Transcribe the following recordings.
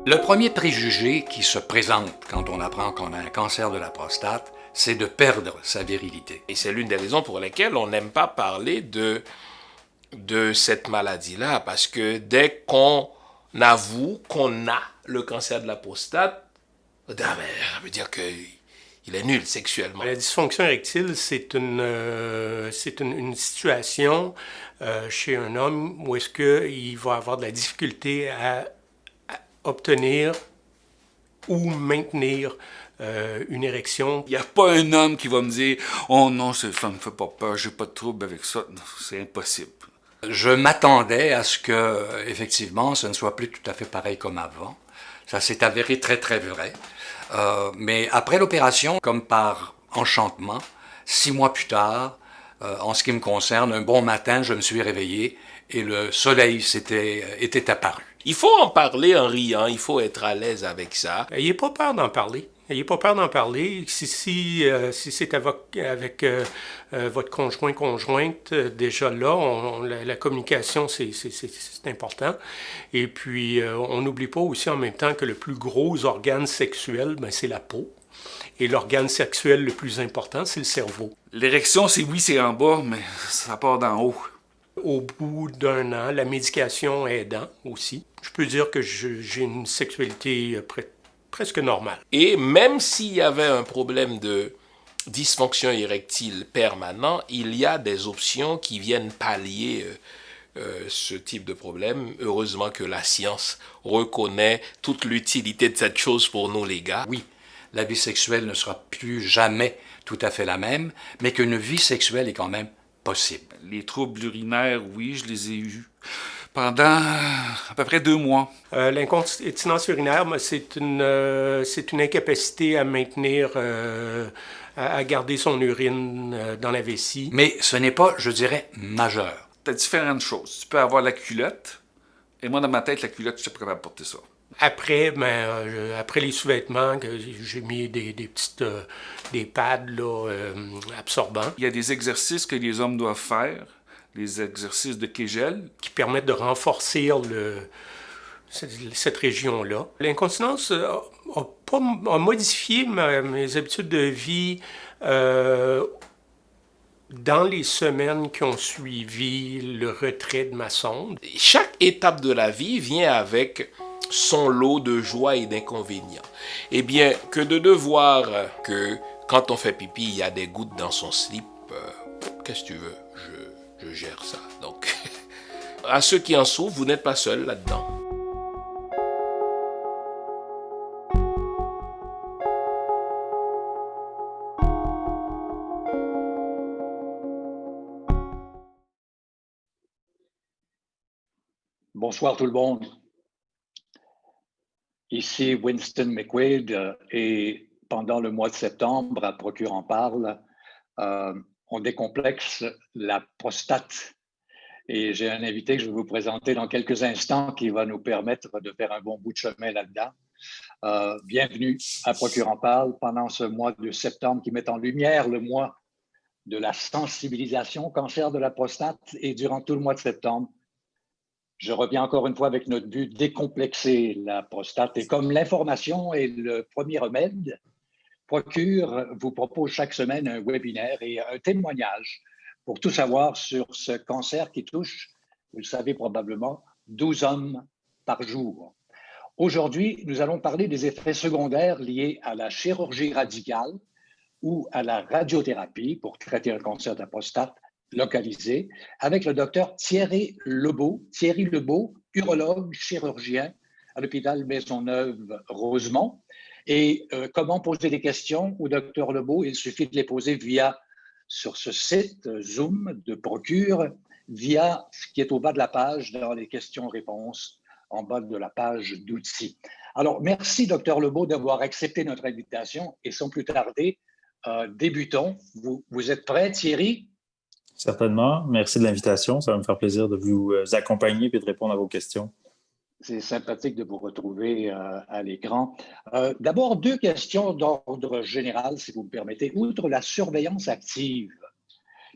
Le premier préjugé qui se présente quand on apprend qu'on a un cancer de la prostate, c'est de perdre sa virilité. Et c'est l'une des raisons pour lesquelles on n'aime pas parler de cette maladie-là, parce que dès qu'on avoue qu'on a le cancer de la prostate, ça veut dire qu'il est nul sexuellement. La dysfonction érectile, une situation chez un homme où est-ce qu'il va avoir de la difficulté à obtenir ou maintenir une érection. Il n'y a pas un homme qui va me dire « Oh non, ça me fait pas peur, j'ai pas de trouble avec ça. » Non, c'est impossible. Je m'attendais à ce que, effectivement, ce ne soit plus tout à fait pareil comme avant. Ça s'est avéré très très vrai. Mais après l'opération, comme par enchantement, 6 mois plus tard, en ce qui me concerne, un bon matin, je me suis réveillé et le soleil était apparu. Il faut en parler en riant, il faut être à l'aise avec ça. N'ayez pas peur d'en parler. N'ayez pas peur d'en parler. Si c'est avec votre conjointe, déjà là, la communication, c'est important. Et puis, on n'oublie pas aussi en même temps que le plus gros organe sexuel, c'est la peau. Et l'organe sexuel le plus important, c'est le cerveau. L'érection, c'est en bas, mais ça part d'en haut. Au bout d'un an, la médication aidant aussi, je peux dire que j'ai une sexualité presque normale. Et même s'il y avait un problème de dysfonction érectile permanent, il y a des options qui viennent pallier ce type de problème. Heureusement que la science reconnaît toute l'utilité de cette chose pour nous les gars. Oui, la vie sexuelle ne sera plus jamais tout à fait la même, mais qu'une vie sexuelle est quand même possible. Les troubles urinaires, oui, je les ai eus pendant à peu près 2 mois. L'incontinence urinaire, c'est une incapacité à maintenir, à garder son urine dans la vessie. Mais ce n'est pas, je dirais, majeur. T'as différentes choses. Tu peux avoir la culotte, et moi, dans ma tête, la culotte, je suis pas capable de porter ça. Après, après les sous-vêtements, j'ai mis des pads là, absorbants. Il y a des exercices que les hommes doivent faire, les exercices de Kegel, qui permettent de renforcer cette région-là. L'incontinence a modifié mes habitudes de vie dans les semaines qui ont suivi le retrait de ma sonde. Chaque étape de la vie vient avec son lot de joie et d'inconvénients. Eh bien, que de devoir que quand on fait pipi, il y a des gouttes dans son slip, qu'est-ce que tu veux? Je gère ça. Donc, à ceux qui en souffrent, vous n'êtes pas seuls là-dedans. Bonsoir tout le monde. Ici Winston McQuaid et pendant le mois de septembre, à Procure en parle, on décomplexe la prostate. Et j'ai un invité que je vais vous présenter dans quelques instants qui va nous permettre de faire un bon bout de chemin là-dedans. Bienvenue à Procure en parle pendant ce mois de septembre qui met en lumière le mois de la sensibilisation au cancer de la prostate et durant tout le mois de septembre, je reviens encore une fois avec notre but, décomplexer la prostate. Et comme l'information est le premier remède, Procure vous propose chaque semaine un webinaire et un témoignage pour tout savoir sur ce cancer qui touche, vous le savez probablement, 12 hommes par jour. Aujourd'hui, nous allons parler des effets secondaires liés à la chirurgie radicale ou à la radiothérapie pour traiter un cancer de la prostate localisé avec le docteur Thierry Lebeau. Thierry Lebeau, urologue, chirurgien à l'hôpital Maisonneuve-Rosemont. Et comment poser des questions au docteur Lebeau? Il suffit de les poser sur ce site Zoom de Procure, via ce qui est au bas de la page dans les questions-réponses, en bas de la page d'outils. Alors, merci, docteur Lebeau, d'avoir accepté notre invitation. Et sans plus tarder, débutons. Vous êtes prêt, Thierry? Certainement. Merci de l'invitation. Ça va me faire plaisir de vous accompagner et de répondre à vos questions. C'est sympathique de vous retrouver à l'écran. D'abord, 2 questions d'ordre général, si vous me permettez. Outre la surveillance active,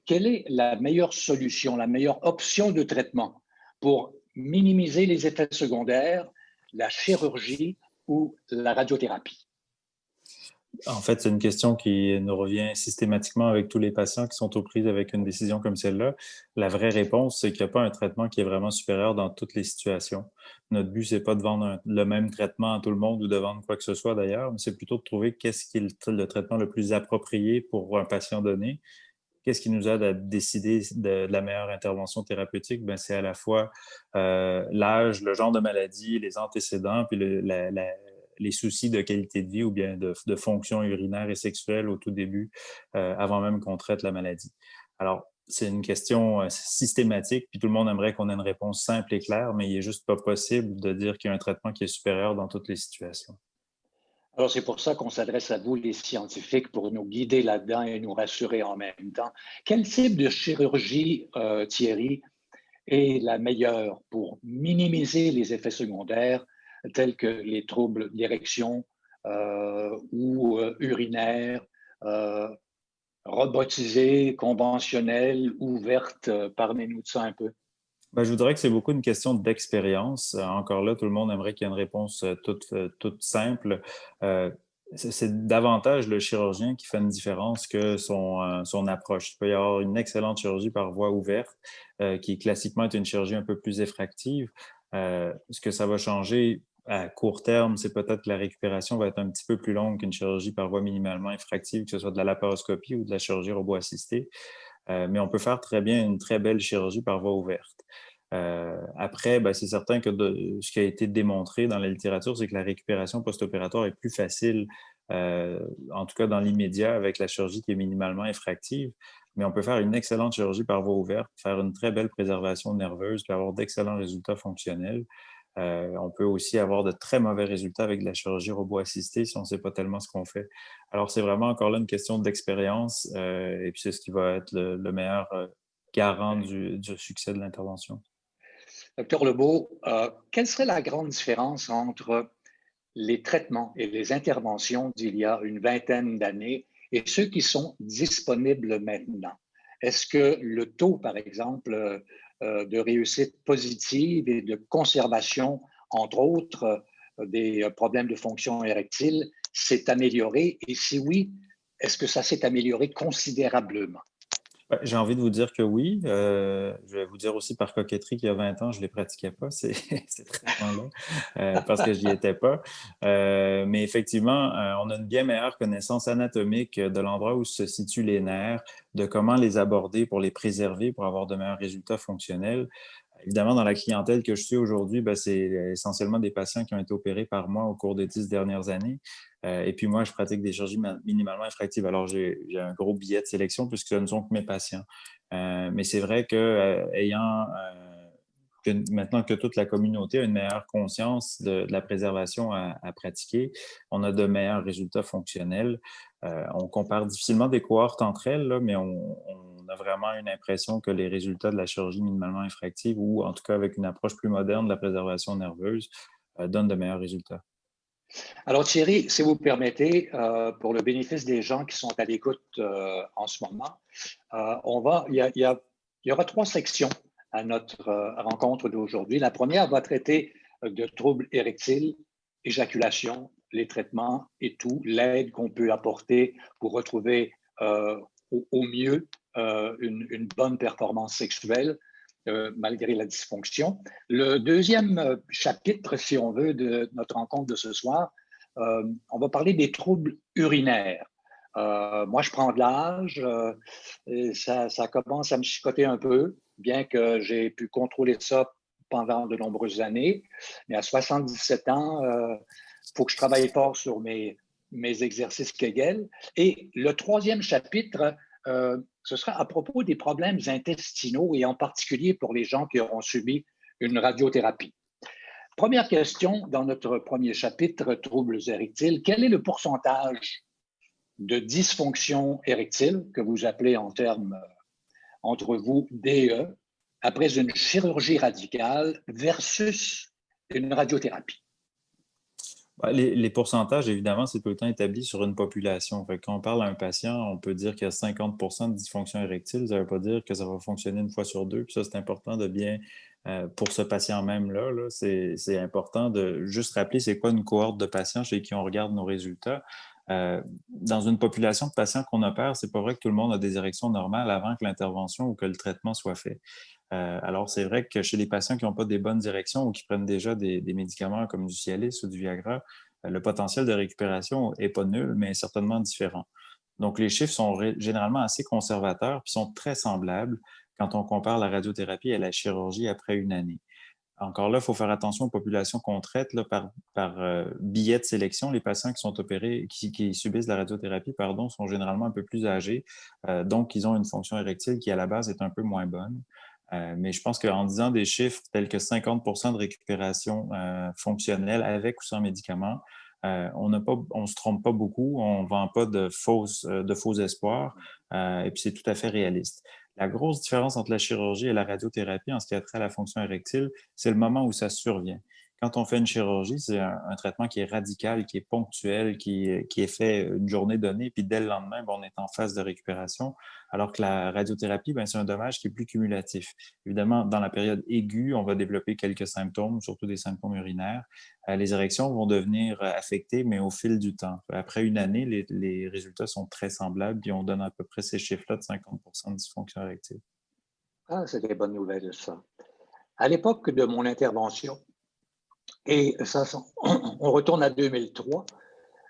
quelle est la meilleure solution, la meilleure option de traitement pour minimiser les effets secondaires, la chirurgie ou la radiothérapie? En fait, c'est une question qui nous revient systématiquement avec tous les patients qui sont aux prises avec une décision comme celle-là. La vraie réponse, c'est qu'il n'y a pas un traitement qui est vraiment supérieur dans toutes les situations. Notre but, c'est pas de vendre le même traitement à tout le monde ou de vendre quoi que ce soit d'ailleurs, mais c'est plutôt de trouver qu'est-ce qui est le traitement le plus approprié pour un patient donné. Qu'est-ce qui nous aide à décider de la meilleure intervention thérapeutique? Ben, c'est à la fois l'âge, le genre de maladie, les antécédents, puis les soucis de qualité de vie ou bien de fonction urinaire et sexuelle au tout début, avant même qu'on traite la maladie. Alors, c'est une question systématique, puis tout le monde aimerait qu'on ait une réponse simple et claire, mais il n'est juste pas possible de dire qu'il y a un traitement qui est supérieur dans toutes les situations. Alors, c'est pour ça qu'on s'adresse à vous, les scientifiques, pour nous guider là-dedans et nous rassurer en même temps. Quel type de chirurgie, Thierry, est la meilleure pour minimiser les effets secondaires tels que les troubles d'érection ou urinaires, euh, robotisées, conventionnelles, ouvertes? Parlez-nous de ça un peu. Ben, je voudrais que c'est beaucoup une question d'expérience. Encore là, tout le monde aimerait qu'il y ait une réponse toute simple. Euh, c'est davantage le chirurgien qui fait une différence que son approche. Il peut y avoir une excellente chirurgie par voie ouverte, qui classiquement est une chirurgie un peu plus effractive. Ce que ça va changer à court terme, c'est peut-être que la récupération va être un petit peu plus longue qu'une chirurgie par voie minimalement effractive, que ce soit de la laparoscopie ou de la chirurgie robot assistée. Mais on peut faire très bien une très belle chirurgie par voie ouverte. Après, ben, c'est certain que ce qui a été démontré dans la littérature, c'est que la récupération post-opératoire est plus facile, en tout cas dans l'immédiat, avec la chirurgie qui est minimalement effractive. Mais on peut faire une excellente chirurgie par voie ouverte, faire une très belle préservation nerveuse, puis avoir d'excellents résultats fonctionnels. On peut aussi avoir de très mauvais résultats avec de la chirurgie robot assistée si on ne sait pas tellement ce qu'on fait. Alors, c'est vraiment encore là une question d'expérience, et puis c'est ce qui va être le meilleur garant du succès de l'intervention. Docteur Lebeau, quelle serait la grande différence entre les traitements et les interventions d'il y a une vingtaine d'années et ceux qui sont disponibles maintenant? Est-ce que le taux, par exemple, de réussite positive et de conservation, entre autres, des problèmes de fonction érectile, s'est amélioré? Et si oui, est-ce que ça s'est amélioré considérablement? Ouais, j'ai envie de vous dire que oui. Je vais vous dire aussi par coquetterie qu'il y a 20 ans, je ne les pratiquais pas, ces traitements-là, parce que je n'y étais pas. Mais effectivement, on a une bien meilleure connaissance anatomique de l'endroit où se situent les nerfs, de comment les aborder pour les préserver, pour avoir de meilleurs résultats fonctionnels. Évidemment, dans la clientèle que je suis aujourd'hui, ben, c'est essentiellement des patients qui ont été opérés par moi au cours des 10 dernières années. Et puis moi, je pratique des chirurgies minimalement effractives. Alors, j'ai un gros billet de sélection puisque ce ne sont que mes patients. Mais c'est vrai que maintenant que toute la communauté a une meilleure conscience de la préservation à pratiquer, on a de meilleurs résultats fonctionnels. On compare difficilement des cohortes entre elles, là, mais on a vraiment une impression que les résultats de la chirurgie minimalement effractive, ou en tout cas avec une approche plus moderne de la préservation nerveuse, donnent de meilleurs résultats. Alors Thierry, si vous permettez, pour le bénéfice des gens qui sont à l'écoute en ce moment, il y aura trois sections à notre rencontre d'aujourd'hui. La première va traiter de troubles érectiles, éjaculation, les traitements et tout, l'aide qu'on peut apporter pour retrouver au mieux une bonne performance sexuelle malgré la dysfonction. Le deuxième chapitre, si on veut, de notre rencontre de ce soir, on va parler des troubles urinaires. Moi, je prends de l'âge, et ça commence à me chicoter un peu, bien que j'ai pu contrôler ça pendant de nombreuses années. Mais à 77 ans, faut que je travaille fort sur mes exercices Kegel. Et le troisième chapitre, ce sera à propos des problèmes intestinaux et en particulier pour les gens qui auront subi une radiothérapie. Première question dans notre premier chapitre, troubles érectiles. Quel est le pourcentage de dysfonction érectile, que vous appelez en termes entre vous DE, après une chirurgie radicale versus une radiothérapie? Les pourcentages, évidemment, c'est tout le temps établi sur une population. Fait que quand on parle à un patient, on peut dire qu'il y a 50% de dysfonction érectile. Ça ne veut pas dire que ça va fonctionner une fois sur deux. Puis ça, c'est important de bien Pour ce patient même-là, là, c'est important de juste rappeler c'est quoi une cohorte de patients chez qui on regarde nos résultats. Dans une population de patients qu'on opère, c'est pas vrai que tout le monde a des érections normales avant que l'intervention ou que le traitement soit fait. Alors, c'est vrai que chez les patients qui n'ont pas des bonnes érections ou qui prennent déjà des médicaments comme du Cialis ou du Viagra, le potentiel de récupération est pas nul, mais certainement différent. Donc, les chiffres sont généralement assez conservateurs puis sont très semblables quand on compare la radiothérapie à la chirurgie après une année. Encore là, il faut faire attention aux populations qu'on traite là, par billet de sélection. Les patients qui sont opérés, qui subissent la radiothérapie, pardon, sont généralement un peu plus âgés. Donc, ils ont une fonction érectile qui, à la base, est un peu moins bonne. Mais je pense qu'en disant des chiffres tels que 50 de récupération fonctionnelle avec ou sans médicaments, on ne se trompe pas beaucoup, on ne vend pas de faux espoirs, et puis c'est tout à fait réaliste. La grosse différence entre la chirurgie et la radiothérapie en ce qui a trait à la fonction érectile, c'est le moment où ça survient. Quand on fait une chirurgie, c'est un traitement qui est radical, qui est ponctuel, qui est fait une journée donnée, puis dès le lendemain, on est en phase de récupération, alors que la radiothérapie, c'est un dommage qui est plus cumulatif. Évidemment, dans la période aiguë, on va développer quelques symptômes, surtout des symptômes urinaires. Les érections vont devenir affectées, mais au fil du temps. Après une année, les résultats sont très semblables, puis on donne à peu près ces chiffres-là de 50 de dysfonction érectile. Ah, c'est des bonnes nouvelles, ça. À l'époque de mon intervention, et ça, on retourne à 2003,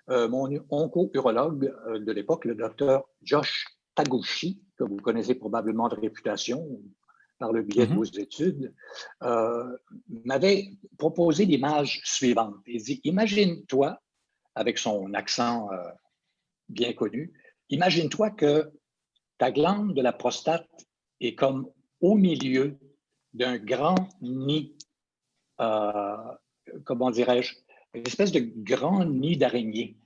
mon onco-urologue de l'époque, le docteur Josh Taguchi, que vous connaissez probablement de réputation par le biais de vos études, m'avait proposé l'image suivante. Il dit, imagine-toi, avec son accent bien connu, imagine-toi que ta glande de la prostate est comme au milieu d'un grand nid, comment dirais-je, une espèce de grand nid d'araignée.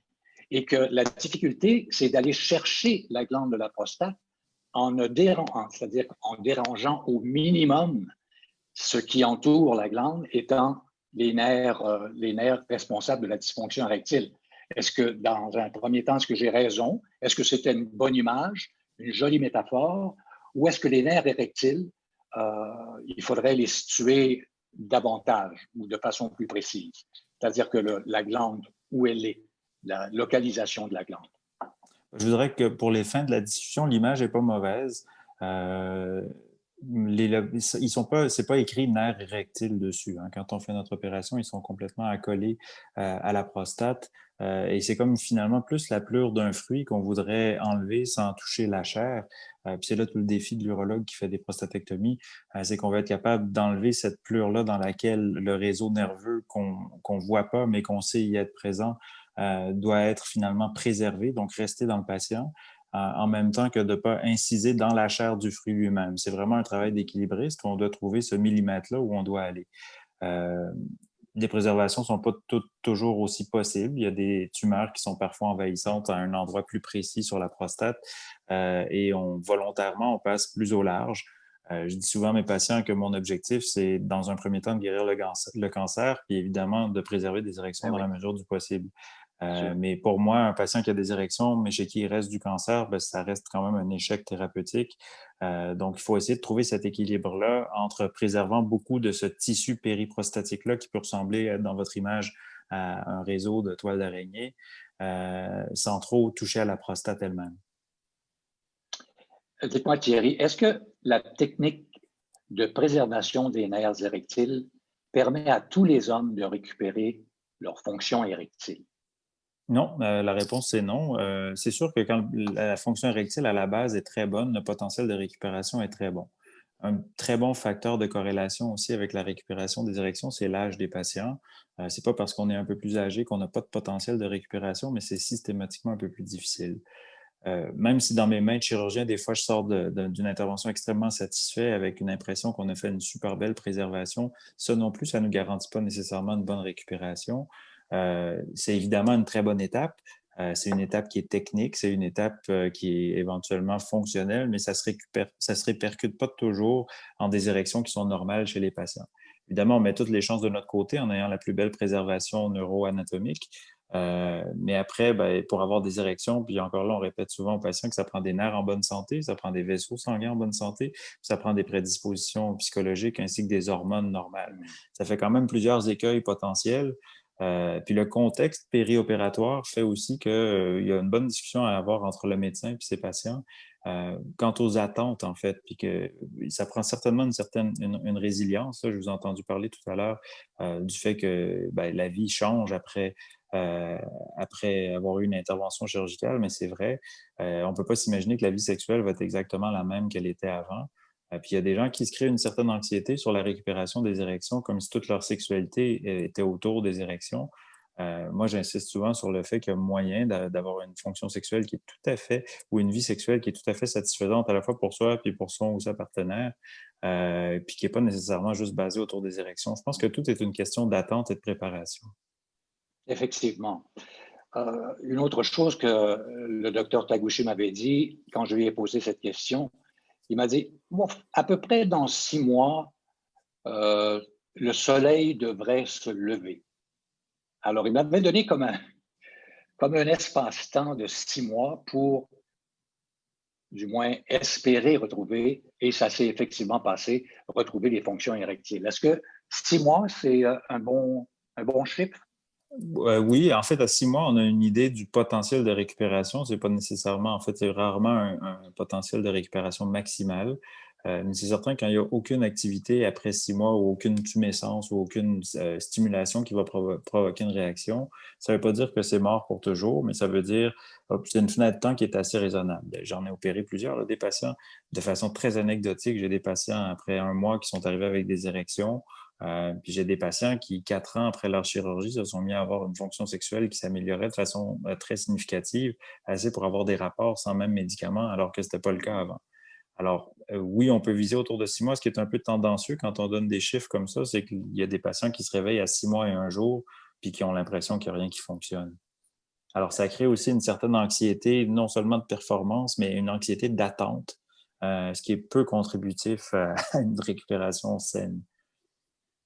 Et que la difficulté, c'est d'aller chercher la glande de la prostate en ne dérangeant, c'est-à-dire en dérangeant au minimum ce qui entoure la glande, étant les nerfs responsables de la dysfonction érectile. Est-ce que, dans un premier temps, est-ce que j'ai raison? Est-ce que c'était une bonne image, une jolie métaphore? Ou est-ce que les nerfs érectiles, il faudrait les situer davantage ou de façon plus précise? C'est-à-dire que la glande, où elle est, la localisation de la glande. Je voudrais que pour les fins de la discussion, l'image n'est pas mauvaise. Ils sont pas, c'est pas écrit nerf érectile dessus. Hein. Quand on fait notre opération, ils sont complètement accolés à la prostate. Et c'est comme finalement plus la pleure d'un fruit qu'on voudrait enlever sans toucher la chair. Puis c'est là tout le défi de l'urologue qui fait des prostatectomies, c'est qu'on va être capable d'enlever cette pleure-là dans laquelle le réseau nerveux qu'on voit pas, mais qu'on sait y être présent, doit être finalement préservé, donc rester dans le patient, en même temps que de ne pas inciser dans la chair du fruit lui-même. C'est vraiment un travail d'équilibriste où on doit trouver ce millimètre-là où on doit aller. Les préservations ne sont pas toujours aussi possibles. Il y a des tumeurs qui sont parfois envahissantes à un endroit plus précis sur la prostate et volontairement, on passe plus au large. Je dis souvent à mes patients que mon objectif, c'est dans un premier temps de guérir le cancer, puis évidemment de préserver des érections dans la mesure du possible. Mais pour moi, un patient qui a des érections, mais chez qui il reste du cancer, ça reste quand même un échec thérapeutique. Donc, il faut essayer de trouver cet équilibre-là entre préservant beaucoup de ce tissu périprostatique-là qui peut ressembler, dans votre image, à un réseau de toiles d'araignée, sans trop toucher à la prostate elle-même. Dites-moi, Thierry, est-ce que la technique de préservation des nerfs érectiles permet à tous les hommes de récupérer leur fonction érectile? Non, la réponse c'est non. C'est sûr que quand la fonction érectile à la base est très bonne, le potentiel de récupération est très bon. Un très bon facteur de corrélation aussi avec la récupération des érections, c'est l'âge des patients. C'est pas parce qu'on est un peu plus âgé qu'on n'a pas de potentiel de récupération, mais c'est systématiquement un peu plus difficile. Même si dans mes mains de chirurgien, des fois, je sors d'une intervention extrêmement satisfait avec une impression qu'on a fait une super belle préservation, ça non plus, ça ne nous garantit pas nécessairement une bonne récupération. C'est évidemment une très bonne étape. C'est une étape qui est technique, c'est une étape qui est éventuellement fonctionnelle, mais ça se répercute pas toujours en des érections qui sont normales chez les patients. Évidemment, on met toutes les chances de notre côté en ayant la plus belle préservation neuroanatomique, Mais après, ben, pour avoir des érections, puis encore là, on répète souvent aux patients que ça prend des nerfs en bonne santé, ça prend des vaisseaux sanguins en bonne santé, puis ça prend des prédispositions psychologiques ainsi que des hormones normales. Ça fait quand même plusieurs écueils potentiels. Puis le contexte périopératoire fait aussi qu'il y a une bonne discussion à avoir entre le médecin et ses patients quant aux attentes, en fait, puis que ça prend certainement une résilience. Ça, je vous ai entendu parler tout à l'heure du fait que ben, la vie change euh, après avoir eu une intervention chirurgicale, mais c'est vrai, on ne peut pas s'imaginer que la vie sexuelle va être exactement la même qu'elle était avant. Puis il y a des gens qui se créent une certaine anxiété sur la récupération des érections, comme si toute leur sexualité était autour des érections. Moi, j'insiste souvent sur le fait qu'il y a moyen d'avoir une fonction sexuelle qui est tout à fait, ou une vie sexuelle qui est tout à fait satisfaisante à la fois pour soi puis pour son ou sa partenaire, puis qui n'est pas nécessairement juste basée autour des érections. Je pense que tout est une question d'attente et de préparation. Effectivement. Une autre chose que le docteur Taguchi m'avait dit quand je lui ai posé cette question, il m'a dit, bon, à peu près dans 6 mois, le soleil devrait se lever. Alors, il m'avait donné comme un espace-temps de 6 mois pour, du moins, espérer retrouver, et ça s'est effectivement passé, retrouver les fonctions érectiles. Est-ce que 6 mois, c'est un bon chiffre? Oui, en fait, à 6 mois, on a une idée du potentiel de récupération. C'est pas nécessairement, en fait, c'est rarement un potentiel de récupération maximal. Mais c'est certain qu'il n'y a aucune activité après 6 mois ou aucune tumescence ou aucune stimulation qui va provoquer une réaction. Ça ne veut pas dire que c'est mort pour toujours, mais ça veut dire c'est une fenêtre de temps qui est assez raisonnable. J'en ai opéré plusieurs, là, des patients de façon très anecdotique. J'ai des patients après 1 mois qui sont arrivés avec des érections. Puis j'ai des patients qui, 4 ans après leur chirurgie, se sont mis à avoir une fonction sexuelle qui s'améliorait de façon très significative, assez pour avoir des rapports sans même médicaments, alors que ce n'était pas le cas avant. Alors, oui, on peut viser autour de 6 mois. Ce qui est un peu tendancieux quand on donne des chiffres comme ça, c'est qu'il y a des patients qui se réveillent à 6 mois et un jour, puis qui ont l'impression qu'il n'y a rien qui fonctionne. Alors, ça crée aussi une certaine anxiété, non seulement de performance, mais une anxiété d'attente, ce qui est peu contributif à une récupération saine.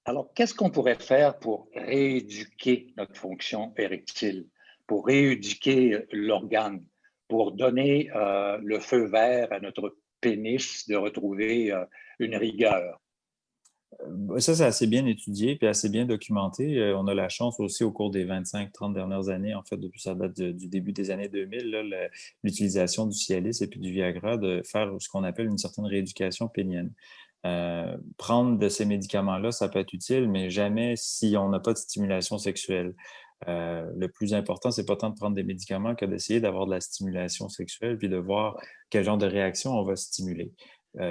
Alors, qu'est-ce qu'on pourrait faire pour rééduquer notre fonction érectile, pour rééduquer l'organe, pour donner le feu vert à notre pénis de retrouver une rigueur? Ça, c'est assez bien étudié puis assez bien documenté. On a la chance aussi au cours des 25-30 dernières années, en fait, depuis ça date du début des années 2000, là, l'utilisation du Cialis et puis du Viagra, de faire ce qu'on appelle une certaine rééducation pénienne. Prendre de ces médicaments-là, ça peut être utile, mais jamais si on n'a pas de stimulation sexuelle. Le plus important, c'est pas tant de prendre des médicaments que d'essayer d'avoir de la stimulation sexuelle puis de voir quel genre de réaction on va stimuler.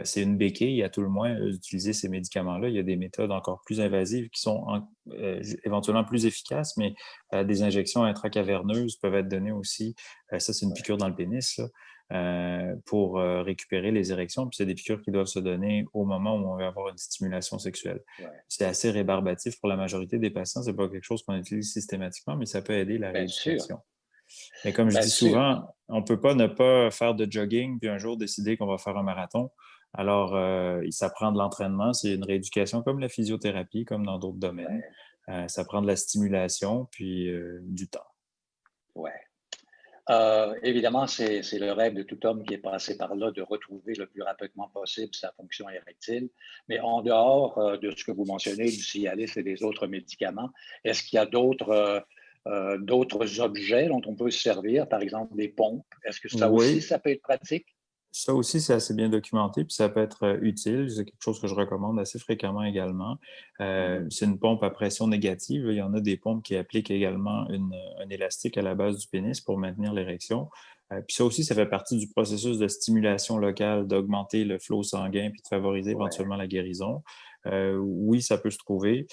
C'est une béquille, à tout le moins, d'utiliser ces médicaments-là. Il y a des méthodes encore plus invasives qui sont éventuellement plus efficaces, mais des injections intracaverneuses peuvent être données aussi. Ça, c'est une piqûre dans le pénis, là, pour récupérer les érections. Puis c'est des piqûres qui doivent se donner au moment où on veut avoir une stimulation sexuelle. Ouais, C'est assez rébarbatif pour la majorité des patients. C'est pas quelque chose qu'on utilise systématiquement, mais ça peut aider la bien sûr, rééducation. Mais comme je bien dis sûr. souvent, on peut pas ne pas faire de jogging puis un jour décider qu'on va faire un marathon. Alors, ça prend de l'entraînement, c'est une rééducation comme la physiothérapie, comme dans d'autres domaines. Ouais, Ça prend de la stimulation puis du temps. ouais. Évidemment, c'est le rêve de tout homme qui est passé par là de retrouver le plus rapidement possible sa fonction érectile. Mais en dehors de ce que vous mentionnez, du Cialis et des autres médicaments, est-ce qu'il y a d'autres objets dont on peut se servir, par exemple des pompes? Est-ce que ça aussi, Oui, ça peut être pratique? ça aussi, c'est assez bien documenté, puis ça peut être utile. C'est quelque chose que je recommande assez fréquemment également. Mhm. C'est une pompe à pression négative. Il y en a des pompes qui appliquent également un élastique à la base du pénis pour maintenir l'érection. Puis ça aussi, ça fait partie du processus de stimulation locale, d'augmenter le flot sanguin puis de favoriser Ouais, éventuellement la guérison. Oui, ça peut se trouver.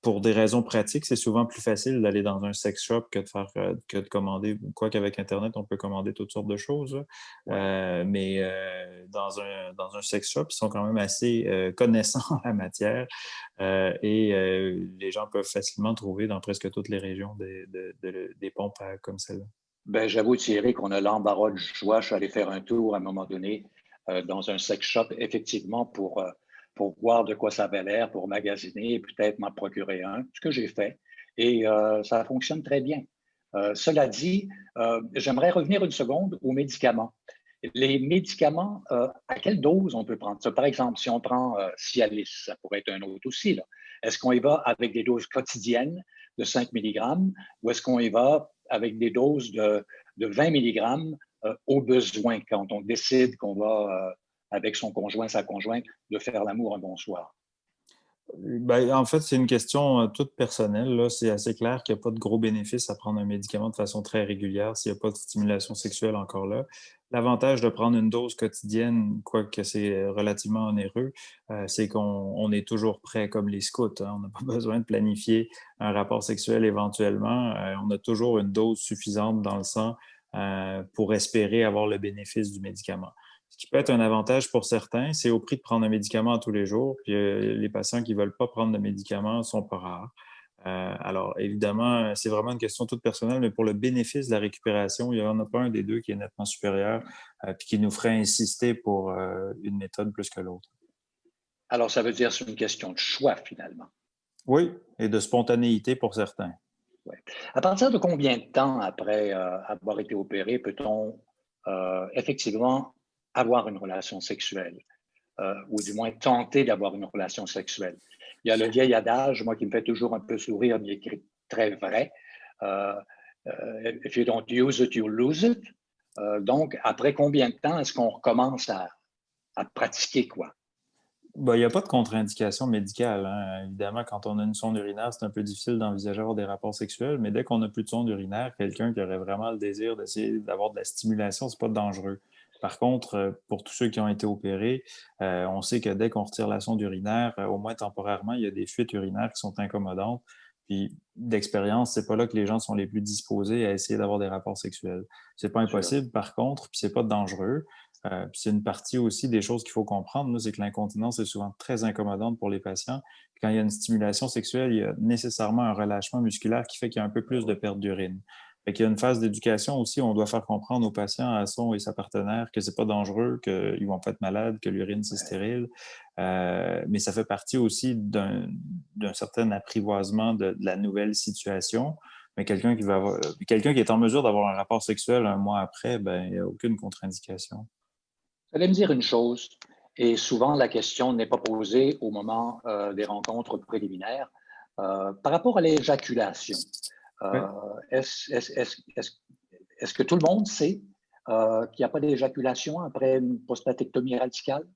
Pour des raisons pratiques, c'est souvent plus facile d'aller dans un sex shop que de commander. Quoi qu'avec Internet, on peut commander toutes sortes de choses, là. ouais. Mais dans un sex shop, ils sont quand même assez connaissants en la matière et les gens peuvent facilement trouver dans presque toutes les régions des pompes comme celle-là. Ben, j'avoue, Thierry, qu'on a l'embarras du choix. Je suis allé faire un tour à un moment donné dans un sex shop, effectivement, pour voir de quoi ça avait l'air, pour magasiner et peut-être m'en procurer un, ce que j'ai fait. Et ça fonctionne très bien. Cela dit, j'aimerais revenir une seconde aux médicaments. Les médicaments, à quelle dose on peut prendre ça? Par exemple, si on prend Cialis, ça pourrait être un autre aussi, là. Est-ce qu'on y va avec des doses quotidiennes de 5 mg ou est-ce qu'on y va avec des doses de 20 mg au besoin quand on décide qu'on va, avec son conjoint, sa conjointe, de faire l'amour un bon soir? Ben, en fait, c'est une question toute personnelle, là. C'est assez clair qu'il n'y a pas de gros bénéfices à prendre un médicament de façon très régulière s'il n'y a pas de stimulation sexuelle encore là. L'avantage de prendre une dose quotidienne, quoique c'est relativement onéreux, c'est qu'on est toujours prêt comme les scouts, hein. On n'a pas besoin de planifier un rapport sexuel éventuellement. On a toujours une dose suffisante dans le sang pour espérer avoir le bénéfice du médicament. Ce qui peut être un avantage pour certains, c'est au prix de prendre un médicament tous les jours. Puis les patients qui ne veulent pas prendre de médicaments sont pas rares. Alors, évidemment, c'est vraiment une question toute personnelle, mais pour le bénéfice de la récupération, il n'y en a pas un des deux qui est nettement supérieur, puis qui nous ferait insister pour une méthode plus que l'autre. Alors, ça veut dire que c'est une question de choix, finalement. Oui, et de spontanéité pour certains. Ouais. À partir de combien de temps après avoir été opéré peut-on effectivement avoir une relation sexuelle ou du moins tenter d'avoir une relation sexuelle? Il y a le vieil adage, moi, qui me fait toujours un peu sourire, mais qui est très vrai. euh, If you don't use it, you lose it. Donc, après combien de temps est-ce qu'on recommence à pratiquer quoi? Ben, il n'y a pas de contre-indication médicale, hein. Évidemment, quand on a une sonde urinaire, c'est un peu difficile d'envisager avoir des rapports sexuels, mais dès qu'on n'a plus de sonde urinaire, quelqu'un qui aurait vraiment le désir d'essayer d'avoir de la stimulation, c'est pas dangereux. Par contre, pour tous ceux qui ont été opérés, on sait que dès qu'on retire la sonde urinaire, au moins temporairement, il y a des fuites urinaires qui sont incommodantes. Puis, d'expérience, c'est pas là que les gens sont les plus disposés à essayer d'avoir des rapports sexuels. C'est pas Sure. impossible, par contre, puis c'est pas dangereux. Puis c'est une partie aussi des choses qu'il faut comprendre, là, c'est que l'incontinence est souvent très incommodante pour les patients. Puis quand il y a une stimulation sexuelle, il y a nécessairement un relâchement musculaire qui fait qu'il y a un peu plus de perte d'urine. Fait qu'il y a une phase d'éducation aussi où on doit faire comprendre aux patients, à son et sa partenaire, que c'est pas dangereux, qu'ils vont pas être malades, que l'urine c'est stérile. Mais ça fait partie aussi d'un certain apprivoisement de la nouvelle situation. Mais quelqu'un qui est en mesure d'avoir un rapport sexuel un mois après, ben, il n'y a aucune contre-indication. Vous allez me dire une chose, et souvent la question n'est pas posée au moment des rencontres préliminaires. Par rapport à l'éjaculation, Oui. euh, est-ce que tout le monde sait qu'il n'y a pas d'éjaculation après une prostatectomie radicale?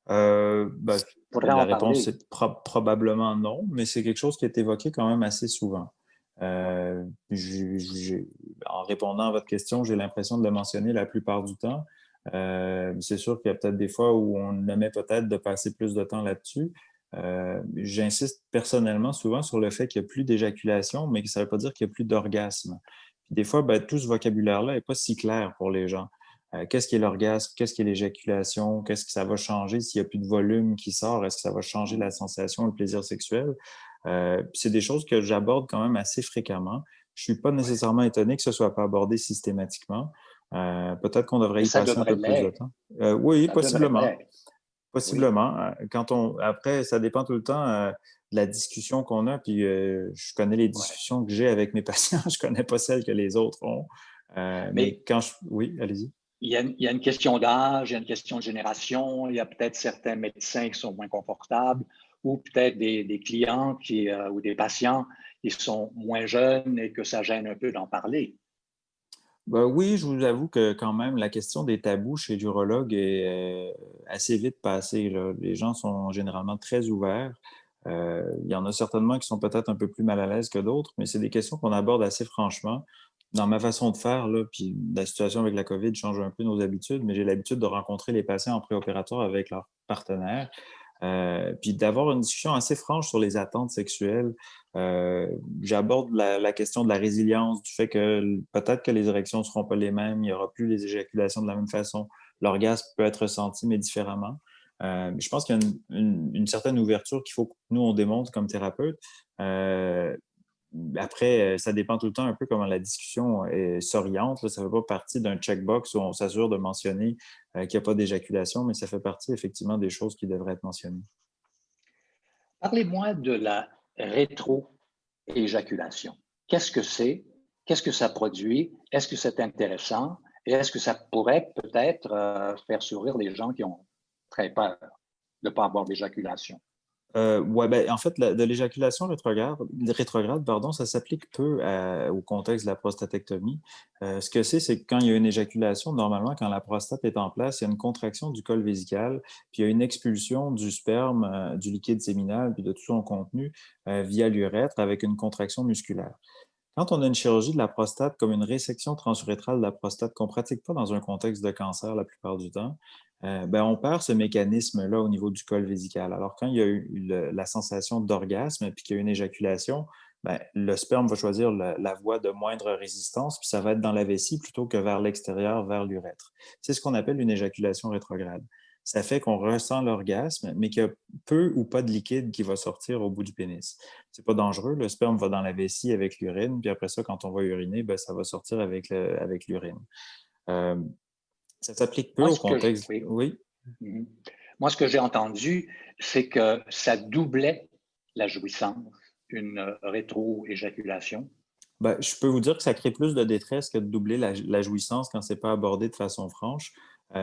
Ben, Il faudrait la en réponse parler. est probablement non, mais c'est quelque chose qui est évoqué quand même assez souvent. En répondant à votre question, j'ai l'impression de le mentionner la plupart du temps. C'est sûr qu'il y a peut-être des fois où on aimait peut-être de passer plus de temps là-dessus. J'insiste personnellement souvent sur le fait qu'il n'y a plus d'éjaculation, mais que ça ne veut pas dire qu'il n'y a plus d'orgasme. Puis des fois, ben, tout ce vocabulaire-là n'est pas si clair pour les gens. Qu'est-ce qui est l'orgasme? Qu'est-ce qui est l'éjaculation? Qu'est-ce que ça va changer s'il n'y a plus de volume qui sort? Est-ce que ça va changer la sensation, le plaisir sexuel? C'est des choses que j'aborde quand même assez fréquemment. Je suis pas nécessairement étonné que ce soit pas abordé systématiquement. Peut-être qu'on devrait Mais y ça passer un devrait peu plus de l'être. temps. Oui, Ça devrait possiblement. l'être. Oui. Possiblement. Après, ça dépend tout le temps de la discussion qu'on a. Puis je connais les Ouais. discussions que j'ai avec mes patients. Je connais pas celles que les autres ont. Mais Mais oui, allez-y. il y a une question d'âge, il y a une question de génération, il y a peut-être certains médecins qui sont moins confortables ou peut-être des clients ou des patients qui sont moins jeunes et que ça gêne un peu d'en parler. Ben oui, je vous avoue que quand même, la question des tabous chez l'urologue est assez vite passée, là. Les gens sont généralement très ouverts. Il y en a certainement qui sont peut-être un peu plus mal à l'aise que d'autres, mais c'est des questions qu'on aborde assez franchement. Dans ma façon de faire, là, puis la situation avec la COVID change un peu nos habitudes, mais j'ai l'habitude de rencontrer les patients en préopératoire avec leurs partenaires. Puis d'avoir une discussion assez franche sur les attentes sexuelles. J'aborde la question de la résilience, du fait que peut-être que les érections ne seront pas les mêmes, il n'y aura plus les éjaculations de la même façon, l'orgasme peut être ressenti, mais différemment. Je pense qu'il y a une certaine ouverture qu'il faut que nous, on démontre comme thérapeute. Après, ça dépend tout le temps un peu comment la discussion s'oriente. Ça ne fait pas partie d'un checkbox où on s'assure de mentionner qu'il n'y a pas d'éjaculation, mais ça fait partie effectivement des choses qui devraient être mentionnées. Parlez-moi de la rétroéjaculation. Qu'est-ce que c'est? qu'est-ce que ça produit, est-ce que c'est intéressant et est-ce que ça pourrait peut-être faire sourire les gens qui ont très peur de ne pas avoir d'éjaculation. Ouais, ben, en fait, de l'éjaculation rétrograde, pardon, ça s'applique peu au contexte de la prostatectomie. Ce que c'est que quand il y a une éjaculation, normalement, quand la prostate est en place, il y a une contraction du col vésical, puis il y a une expulsion du sperme, du liquide séminal, puis de tout son contenu via l'urètre avec une contraction musculaire. Quand on a une chirurgie de la prostate, comme une résection transurétrale de la prostate qu'on ne pratique pas dans un contexte de cancer la plupart du temps, ben, on perd ce mécanisme-là au niveau du col vésical. Alors, quand il y a eu la sensation d'orgasme puis qu'il y a une éjaculation, ben, le sperme va choisir la voie de moindre résistance, puis ça va être dans la vessie plutôt que vers l'extérieur, vers l'urètre. C'est ce qu'on appelle une éjaculation rétrograde. Ça fait qu'on ressent l'orgasme, mais qu'il y a peu ou pas de liquide qui va sortir au bout du pénis. C'est pas dangereux, le sperme va dans la vessie avec l'urine, puis après ça, quand on va uriner, ben, ça va sortir avec l'urine. Euh, Ça s'applique peu Moi, au ce que je, contexte. oui. Oui. Mhm. Moi, ce que j'ai entendu, c'est que ça doublait la jouissance, une rétro-éjaculation. Ben, je peux vous dire que ça crée plus de détresse que de doubler la jouissance quand c'est pas abordé de façon franche.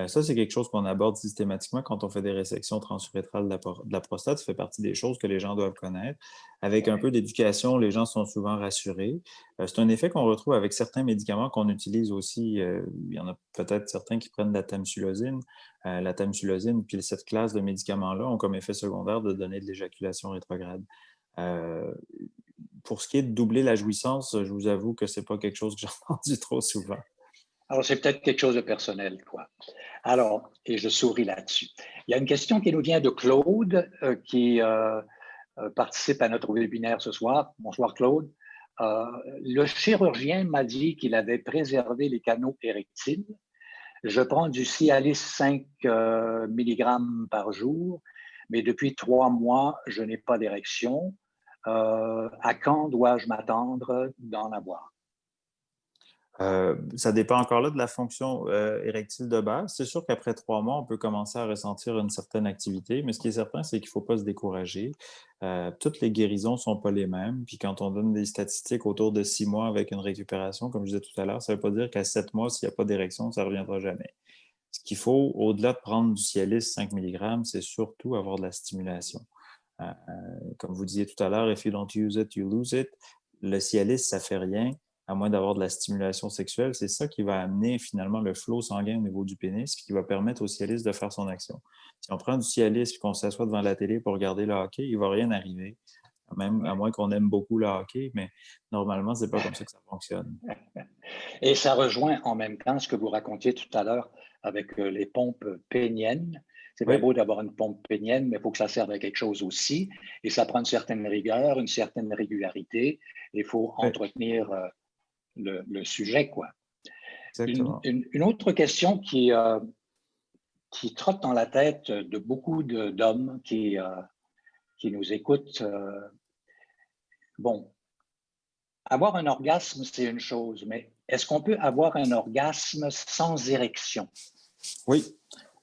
Ça, c'est quelque chose qu'on aborde systématiquement quand on fait des résections transurétrales de la prostate. Ça fait partie des choses que les gens doivent connaître. Avec un Ouais. peu d'éducation, les gens sont souvent rassurés. C'est un effet qu'on retrouve avec certains médicaments qu'on utilise aussi. Il y en a peut-être certains qui prennent de la tamsulosine. La tamsulosine, puis cette classe de médicaments-là ont comme effet secondaire de donner de l'éjaculation rétrograde. Euh, pour ce qui est de doubler la jouissance, je vous avoue que c'est pas quelque chose que j'ai entendu trop souvent. Alors, c'est peut-être quelque chose de personnel, quoi. Alors, et je souris là-dessus. Il y a une question qui nous vient de Claude, qui participe à notre webinaire ce soir. Bonsoir, Claude. Le chirurgien m'a dit qu'il avait préservé les canaux érectiles. Je prends du Cialis 5 mg par jour, mais depuis 3 mois, je n'ai pas d'érection. À quand dois-je m'attendre d'en avoir? Ça dépend encore là de la fonction érectile de base. C'est sûr qu'après 3 mois, on peut commencer à ressentir une certaine activité, mais ce qui est certain, c'est qu'il ne faut pas se décourager. Toutes les guérisons ne sont pas les mêmes. Puis quand on donne des statistiques autour de 6 mois avec une récupération, comme je disais tout à l'heure, ça ne veut pas dire qu'à 7 mois, s'il n'y a pas d'érection, ça ne reviendra jamais. Ce qu'il faut, au-delà de prendre du Cialis 5 mg, c'est surtout avoir de la stimulation. Comme vous disiez tout à l'heure, if you don't use it, you lose it. Le Cialis, ça fait rien, à moins d'avoir de la stimulation sexuelle. C'est ça qui va amener finalement le flot sanguin au niveau du pénis, puis qui va permettre au Cialis de faire son action. Si on prend du Cialis et qu'on s'assoit devant la télé pour regarder le hockey, il ne va rien arriver, même à moins qu'on aime beaucoup le hockey, mais normalement, c'est pas comme ça que ça fonctionne. Et ça rejoint en même temps ce que vous racontiez tout à l'heure avec les pompes péniennes. C'est bien Oui. beau d'avoir une pompe pénienne, mais il faut que ça serve à quelque chose aussi. Et ça prend une certaine rigueur, une certaine régularité. Il faut entretenir le sujet, quoi. Exactement. Une autre question qui trotte dans la tête de beaucoup d'hommes qui nous écoutent. Bon, avoir un orgasme, c'est une chose, mais est-ce qu'on peut avoir un orgasme sans érection? Oui.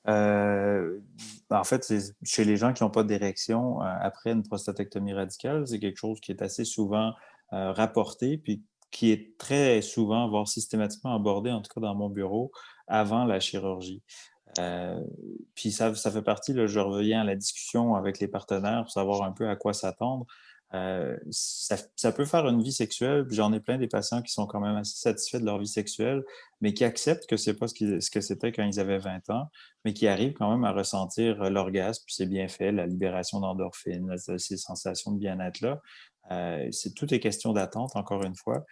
En fait, chez les gens qui n'ont pas d'érection après une prostatectomie radicale, c'est quelque chose qui est assez souvent rapporté, puis qui est très souvent, voire systématiquement abordé, en tout cas dans mon bureau, avant la chirurgie. Puis ça fait partie, là, je reviens à la discussion avec les partenaires pour savoir un peu à quoi s'attendre. Ça peut faire une vie sexuelle, puis j'en ai plein des patients qui sont quand même assez satisfaits de leur vie sexuelle, mais qui acceptent que c'est pas ce que c'était quand ils avaient 20 ans, mais qui arrivent quand même à ressentir l'orgasme, puis c'est bien fait, la libération d'endorphines, ces sensations de bien-être-là. Tout est question d'attente, encore une fois.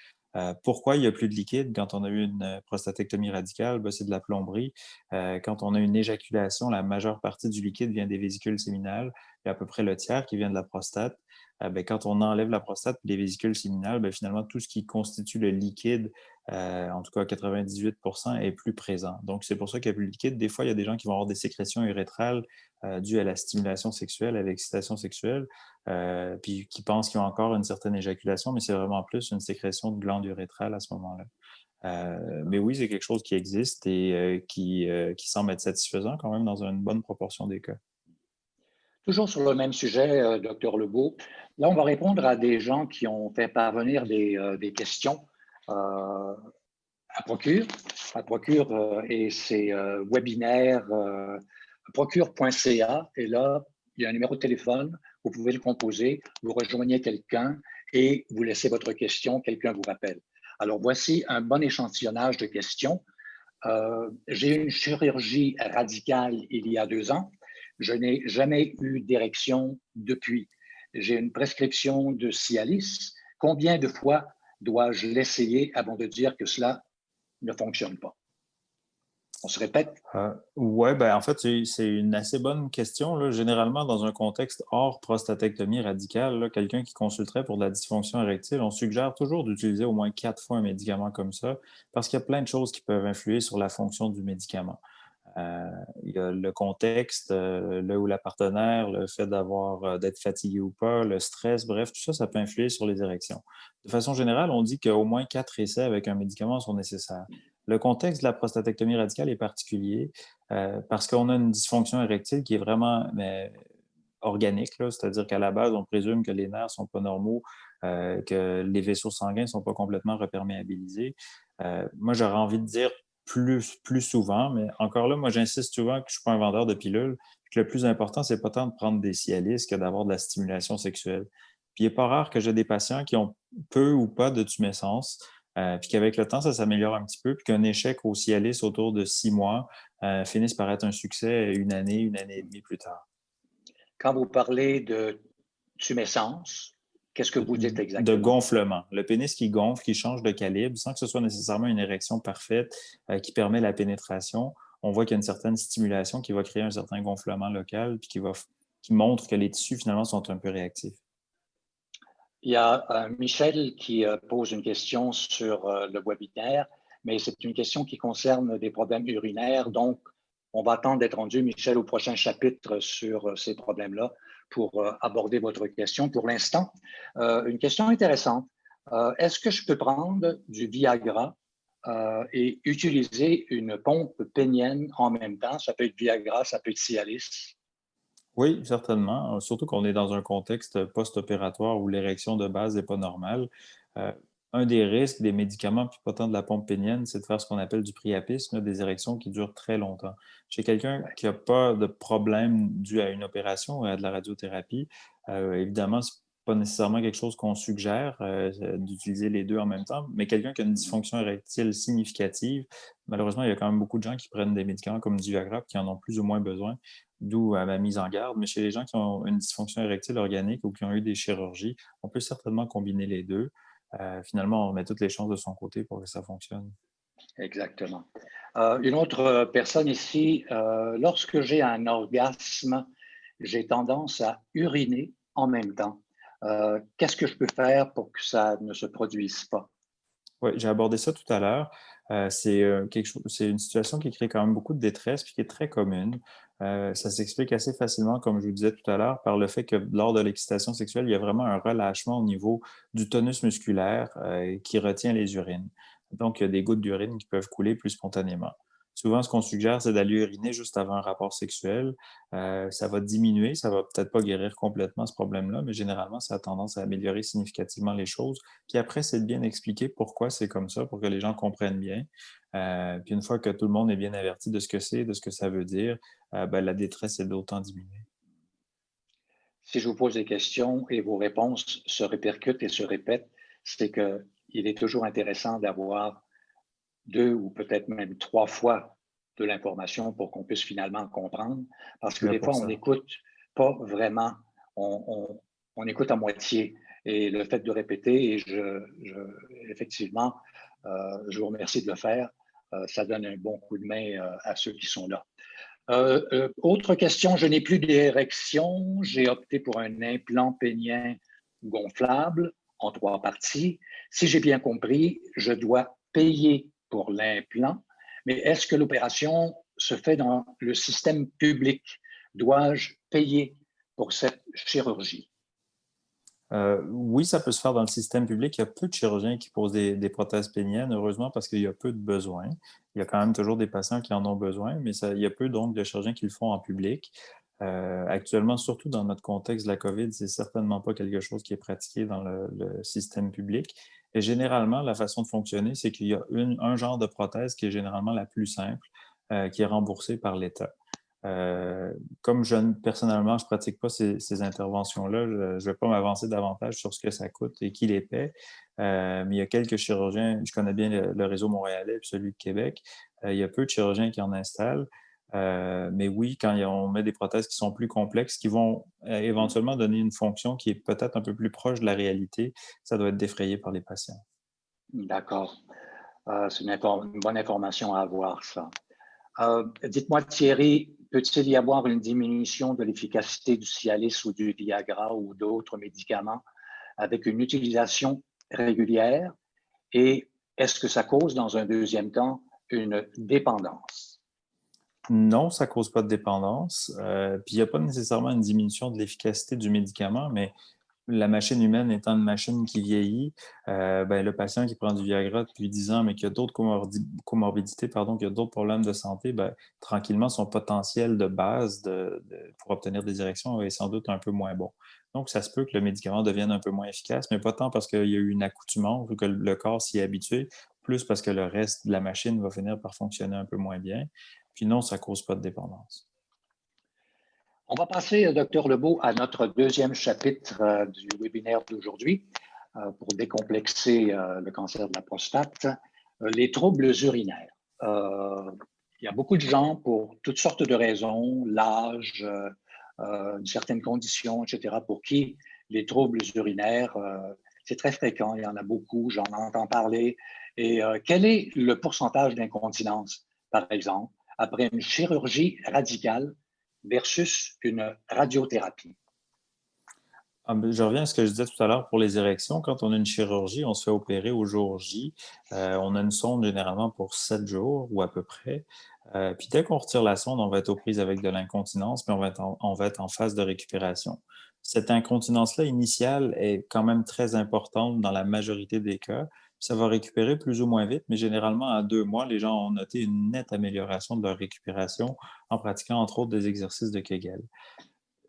Pourquoi il n'y a plus de liquide quand on a eu une prostatectomie radicale? Ben, c'est de la plomberie. Quand on a une éjaculation, la majeure partie du liquide vient des vésicules séminales, et à peu près le tiers qui vient de la prostate. Ben, quand on enlève la prostate et les vésicules séminales, ben, finalement, tout ce qui constitue le liquide, en tout cas 98%, est plus présent. Donc, c'est pour ça qu'il n'y a plus de liquide. Des fois, il y a des gens qui vont avoir des sécrétions urétrales dues à la stimulation sexuelle, à l'excitation sexuelle, puis qui pensent qu'ils ont encore une certaine éjaculation, mais c'est vraiment plus une sécrétion de glande urétrale à ce moment-là. Mais oui, c'est quelque chose qui existe et qui semble être satisfaisant quand même dans une bonne proportion des cas. Toujours sur le même sujet, Dr Lebeau. Là, on va répondre à des gens qui ont fait parvenir des questions à Procure, et ses webinaires, procure.ca, et là, il y a un numéro de téléphone, vous pouvez le composer, vous rejoignez quelqu'un et vous laissez votre question, quelqu'un vous rappelle. Alors, voici un bon échantillonnage de questions. J'ai eu une chirurgie radicale il y a 2 ans. Je n'ai jamais eu d'érection depuis. J'ai une prescription de Cialis. Combien de fois dois-je l'essayer avant de dire que cela ne fonctionne pas? On se répète? Oui, ben en fait, c'est une assez bonne question, là. Généralement, dans un contexte hors prostatectomie radicale, là, quelqu'un qui consulterait pour de la dysfonction érectile, on suggère toujours d'utiliser au moins 4 fois un médicament comme ça, parce qu'il y a plein de choses qui peuvent influer sur la fonction du médicament. Euh, il y a le contexte, là où la partenaire, le fait d'être fatigué ou pas, le stress, bref, tout ça, ça peut influer sur les érections. De façon générale, on dit qu'au moins 4 essais avec un médicament sont nécessaires. Le contexte de la prostatectomie radicale est particulier parce qu'on a une dysfonction érectile qui est vraiment organique, là, c'est-à-dire qu'à la base, on présume que les nerfs ne sont pas normaux, que les vaisseaux sanguins ne sont pas complètement reperméabilisés. Moi, j'aurais envie de dire plus souvent, mais encore là, moi, j'insiste souvent que je ne suis pas un vendeur de pilules, que le plus important, c'est pas tant de prendre des Cialis que d'avoir de la stimulation sexuelle. Puis il n'est pas rare que j'ai des patients qui ont peu ou pas de tumescence, puis qu'avec le temps, ça s'améliore un petit peu, puis qu'un échec au Cialis autour de 6 mois finisse par être un succès une année et demie plus tard. Quand vous parlez de tumescence, qu'est-ce que vous dites De exactement? gonflement. Le pénis qui gonfle, qui change de calibre, sans que ce soit nécessairement une érection parfaite qui permet la pénétration. On voit qu'il y a une certaine stimulation qui va créer un certain gonflement local, puis qui montre que les tissus, finalement, sont un peu réactifs. Il y a Michel qui pose une question sur le webinaire, mais c'est une question qui concerne des problèmes urinaires. Donc, on va attendre d'être rendu, Michel, au prochain chapitre sur ces problèmes-là pour aborder votre question. Pour l'instant, une question intéressante. Est-ce que je peux prendre du Viagra et utiliser une pompe pénienne en même temps? Ça peut être Viagra, ça peut être Cialis. Oui, certainement. Surtout qu'on est dans un contexte post-opératoire où l'érection de base n'est pas normale. Euh, un des risques des médicaments, puis pas tant de la pompe pénienne, c'est de faire ce qu'on appelle du priapisme, là, des érections qui durent très longtemps. Chez quelqu'un qui n'a pas de problème dû à une opération ou à de la radiothérapie, évidemment, c'est pas nécessairement quelque chose qu'on suggère d'utiliser les deux en même temps, mais quelqu'un qui a une dysfonction érectile significative, malheureusement, il y a quand même beaucoup de gens qui prennent des médicaments comme du Viagra qui en ont plus ou moins besoin. D'où ma mise en garde. Mais chez les gens qui ont une dysfonction érectile organique ou qui ont eu des chirurgies, on peut certainement combiner les deux. Finalement, on met toutes les chances de son côté pour que ça fonctionne. Exactement. Une autre personne ici, lorsque j'ai un orgasme, j'ai tendance à uriner en même temps. Qu'est-ce que je peux faire pour que ça ne se produise pas? Oui, j'ai abordé ça tout à l'heure. C'est une situation qui crée quand même beaucoup de détresse puis qui est très commune. Ça s'explique assez facilement, comme je vous disais tout à l'heure, par le fait que lors de l'excitation sexuelle, il y a vraiment un relâchement au niveau du tonus musculaire qui retient les urines. Donc, il y a des gouttes d'urine qui peuvent couler plus spontanément. Souvent, ce qu'on suggère, c'est d'aller uriner juste avant un rapport sexuel. Ça va diminuer, ça va peut-être pas guérir complètement ce problème-là, mais généralement, ça a tendance à améliorer significativement les choses. Puis après, c'est de bien expliquer pourquoi c'est comme ça, pour que les gens comprennent bien. Puis une fois que tout le monde est bien averti de ce que c'est, de ce que ça veut dire, ben, la détresse est d'autant diminuée. Si je vous pose des questions et vos réponses se répercutent et se répètent, c'est qu'il est toujours intéressant d'avoir 2 ou peut-être même 3 fois de l'information pour qu'on puisse finalement comprendre. Parce Je que suis là des pour fois, on ça. n'écoute pas vraiment, on écoute à moitié. Et le fait de répéter, et effectivement, je vous remercie de le faire, ça donne un bon coup de main à ceux qui sont là. Autre question, je n'ai plus d'érection, j'ai opté pour un implant pénien gonflable en 3 parties. Si j'ai bien compris, je dois payer pour l'implant, mais est-ce que l'opération se fait dans le système public? Dois-je payer pour cette chirurgie? Oui, ça peut se faire dans le système public. Il y a peu de chirurgiens qui posent des prothèses péniennes, heureusement, parce qu'il y a peu de besoins. Il y a quand même toujours des patients qui en ont besoin, mais il y a peu donc de chirurgiens qui le font en public. Actuellement, surtout dans notre contexte de la COVID, c'est certainement pas quelque chose qui est pratiqué dans le système public. Et généralement, la façon de fonctionner, c'est qu'il y a un genre de prothèse qui est généralement la plus simple, qui est remboursée par l'État. Euh, Comme personnellement, je pratique pas ces interventions-là, je ne vais pas m'avancer davantage sur ce que ça coûte et qui les paie. Mais il y a quelques chirurgiens, je connais bien le réseau montréalais et celui de Québec. Il y a peu de chirurgiens qui en installent. Mais oui, quand on met des prothèses qui sont plus complexes, qui vont éventuellement donner une fonction qui est peut-être un peu plus proche de la réalité, ça doit être défrayé par les patients. D'accord. C'est une bonne information à avoir, ça. Dites-moi, Thierry, peut-il y avoir une diminution de l'efficacité du Cialis ou du Viagra ou d'autres médicaments avec une utilisation régulière? Et est-ce que ça cause, dans un deuxième temps, une dépendance? Non, ça cause pas de dépendance. Puis il n'y a pas nécessairement une diminution de l'efficacité du médicament, mais la machine humaine étant une machine qui vieillit, ben, le patient qui prend du Viagra depuis 10 ans, mais qui a d'autres comorbidités, pardon, qui a d'autres problèmes de santé, ben, tranquillement, son potentiel de base pour obtenir des érections est sans doute un peu moins bon. Donc, ça se peut que le médicament devienne un peu moins efficace, mais pas tant parce qu'il y a eu une accoutumance ou que le corps s'y est habitué, plus parce que le reste de la machine va finir par fonctionner un peu moins bien. Puis non, ça ne cause pas de dépendance. On va passer, Dr. Lebeau, à notre deuxième chapitre du webinaire d'aujourd'hui pour décomplexer le cancer de la prostate, les troubles urinaires. Il y a beaucoup de gens, pour toutes sortes de raisons, l'âge, certaines conditions, etc., pour qui les troubles urinaires, c'est très fréquent, il y en a beaucoup, j'en entends parler. Et quel est le pourcentage d'incontinence, par exemple, après une chirurgie radicale versus une radiothérapie? Je reviens à ce que je disais tout à l'heure pour les érections. Quand on a une chirurgie, on se fait opérer au jour J. On a une sonde généralement pour 7 jours ou à peu près. Puis dès qu'on retire la sonde, on va être aux prises avec de l'incontinence, mais on va être en phase de récupération. Cette incontinence-là initiale est quand même très importante dans la majorité des cas. Ça va récupérer plus ou moins vite, mais généralement, à 2 mois, les gens ont noté une nette amélioration de leur récupération en pratiquant entre autres des exercices de Kegel.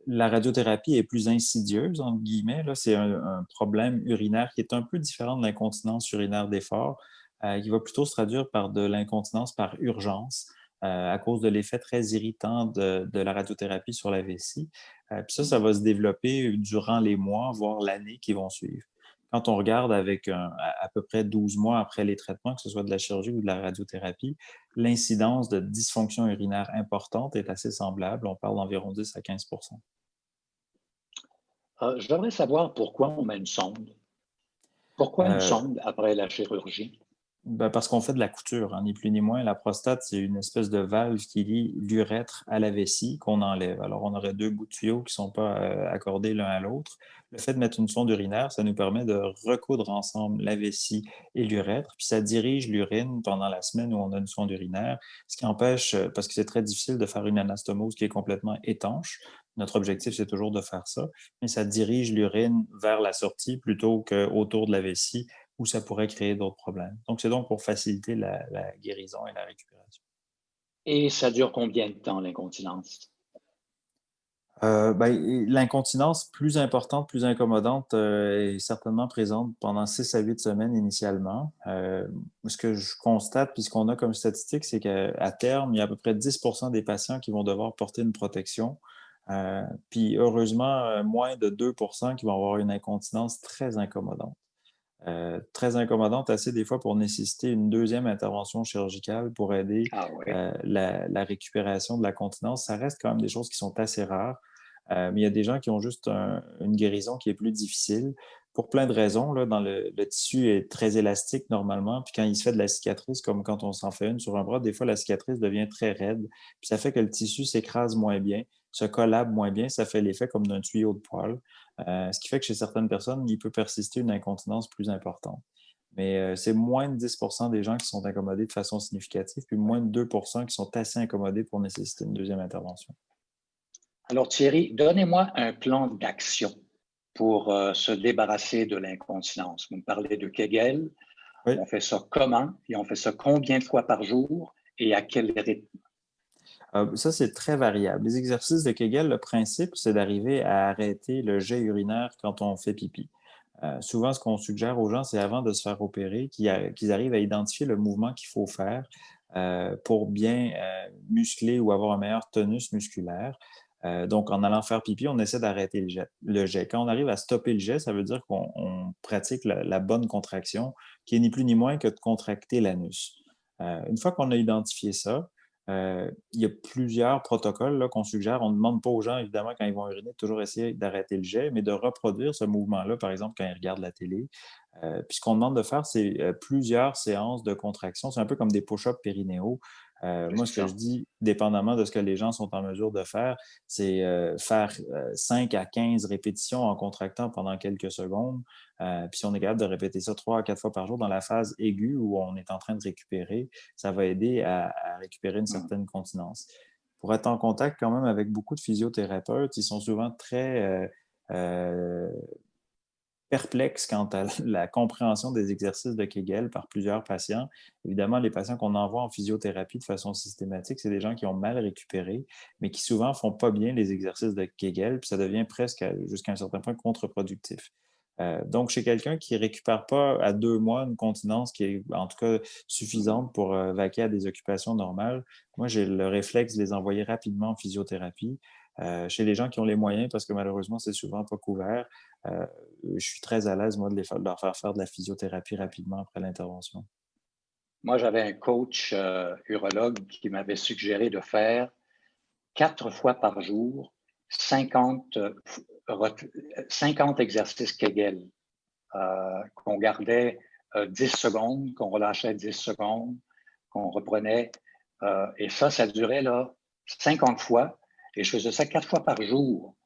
La radiothérapie est plus insidieuse, entre guillemets. Là, c'est un problème urinaire qui est un peu différent de l'incontinence urinaire d'effort, qui va plutôt se traduire par de l'incontinence par urgence, à cause de l'effet très irritant de la radiothérapie sur la vessie. Puis ça va se développer durant les mois, voire l'année qui vont suivre. Quand on regarde avec à peu près 12 mois après les traitements, que ce soit de la chirurgie ou de la radiothérapie, l'incidence de dysfonction urinaire importante est assez semblable. On parle d'environ 10 à 15 %. Je voudrais savoir pourquoi on met une sonde. Pourquoi une Euh, sonde après la chirurgie? Ben, parce qu'on fait de la couture, hein, ni plus ni moins. La prostate, c'est une espèce de valve qui lie l'urètre à la vessie qu'on enlève. Alors, on aurait deux bouts de tuyaux qui ne sont pas accordés l'un à l'autre. Le fait de mettre une sonde urinaire, ça nous permet de recoudre ensemble la vessie et l'urètre, puis ça dirige l'urine pendant la semaine où on a une sonde urinaire, ce qui empêche, parce que c'est très difficile de faire une anastomose qui est complètement étanche. Notre objectif, c'est toujours de faire ça, mais ça dirige l'urine vers la sortie plutôt qu'autour de la vessie où ça pourrait créer d'autres problèmes. Donc, c'est donc pour faciliter la guérison et la récupération. Et ça dure combien de temps, l'incontinence? L'incontinence plus importante, plus incommodante est certainement présente pendant 6 à 8 semaines initialement. Ce que je constate, puis ce qu'on a comme statistique, c'est qu'à terme, il y a à peu près 10% des patients qui vont devoir porter une protection. Puis heureusement, moins de 2% qui vont avoir une incontinence très incommodante. Très incommodante, assez des fois pour nécessiter une deuxième intervention chirurgicale pour aider Ah oui. la récupération de la continence. Ça reste quand même des choses qui sont assez rares, mais il y a des gens qui ont juste une guérison qui est plus difficile pour plein de raisons. Là, le tissu est très élastique normalement, puis quand il se fait de la cicatrice, comme quand on s'en fait une sur un bras, des fois la cicatrice devient très raide, puis ça fait que le tissu s'écrase moins bien, se collabe moins bien, ça fait l'effet comme d'un tuyau de poêle. Ce qui fait que chez certaines personnes, il peut persister une incontinence plus importante. Mais c'est moins de 10% des gens qui sont incommodés de façon significative, puis moins de 2% qui sont assez incommodés pour nécessiter une deuxième intervention. Alors, Thierry, donnez-moi un plan d'action pour se débarrasser de l'incontinence. Vous me parlez de Kegel. Oui. On fait ça comment et on fait ça combien de fois par jour et à quel rythme? Ça, c'est très variable. Les exercices de Kegel, le principe, c'est d'arriver à arrêter le jet urinaire quand on fait pipi. Souvent, ce qu'on suggère aux gens, c'est avant de se faire opérer, qu'ils arrivent à identifier le mouvement qu'il faut faire pour bien muscler ou avoir un meilleur tonus musculaire. Donc, en allant faire pipi, on essaie d'arrêter le jet. Quand on arrive à stopper le jet, ça veut dire qu'on pratique la bonne contraction, qui est ni plus ni moins que de contracter l'anus. Une fois qu'on a identifié ça, il y a plusieurs protocoles là, qu'on suggère. On ne demande pas aux gens, évidemment, quand ils vont uriner, de toujours essayer d'arrêter le jet, mais de reproduire ce mouvement-là, par exemple, quand ils regardent la télé. Puis ce qu'on demande de faire, c'est plusieurs séances de contraction. C'est un peu comme des push-ups périnéaux. Oui, Moi, c'est ce que ça. je dis, dépendamment de ce que les gens sont en mesure de faire, c'est faire 5 à 15 répétitions en contractant pendant quelques secondes. Puis si on est capable de répéter ça 3 à 4 fois par jour dans la phase aiguë où on est en train de récupérer, ça va aider à récupérer une Mm. certaine continence. Pour être en contact quand même avec beaucoup de physiothérapeutes, ils sont souvent très perplexe quant à la compréhension des exercices de Kegel par plusieurs patients. Évidemment, les patients qu'on envoie en physiothérapie de façon systématique, c'est des gens qui ont mal récupéré, mais qui souvent font pas bien les exercices de Kegel, puis ça devient presque jusqu'à un certain point contre-productif. Donc, chez quelqu'un qui récupère pas à 2 mois une continence qui est en tout cas suffisante pour vaquer à des occupations normales, moi, j'ai le réflexe de les envoyer rapidement en physiothérapie. Chez les gens qui ont les moyens, parce que malheureusement, c'est souvent pas couvert, euh, je suis très à l'aise, moi, de leur faire faire de la physiothérapie rapidement après l'intervention. Moi, j'avais un coach urologue qui m'avait suggéré de faire 4 fois par jour 50, 50 exercices Kegel qu'on gardait 10 secondes, qu'on relâchait 10 secondes, qu'on reprenait. Et ça durait là 50 fois. Et je faisais ça 4 fois par jour.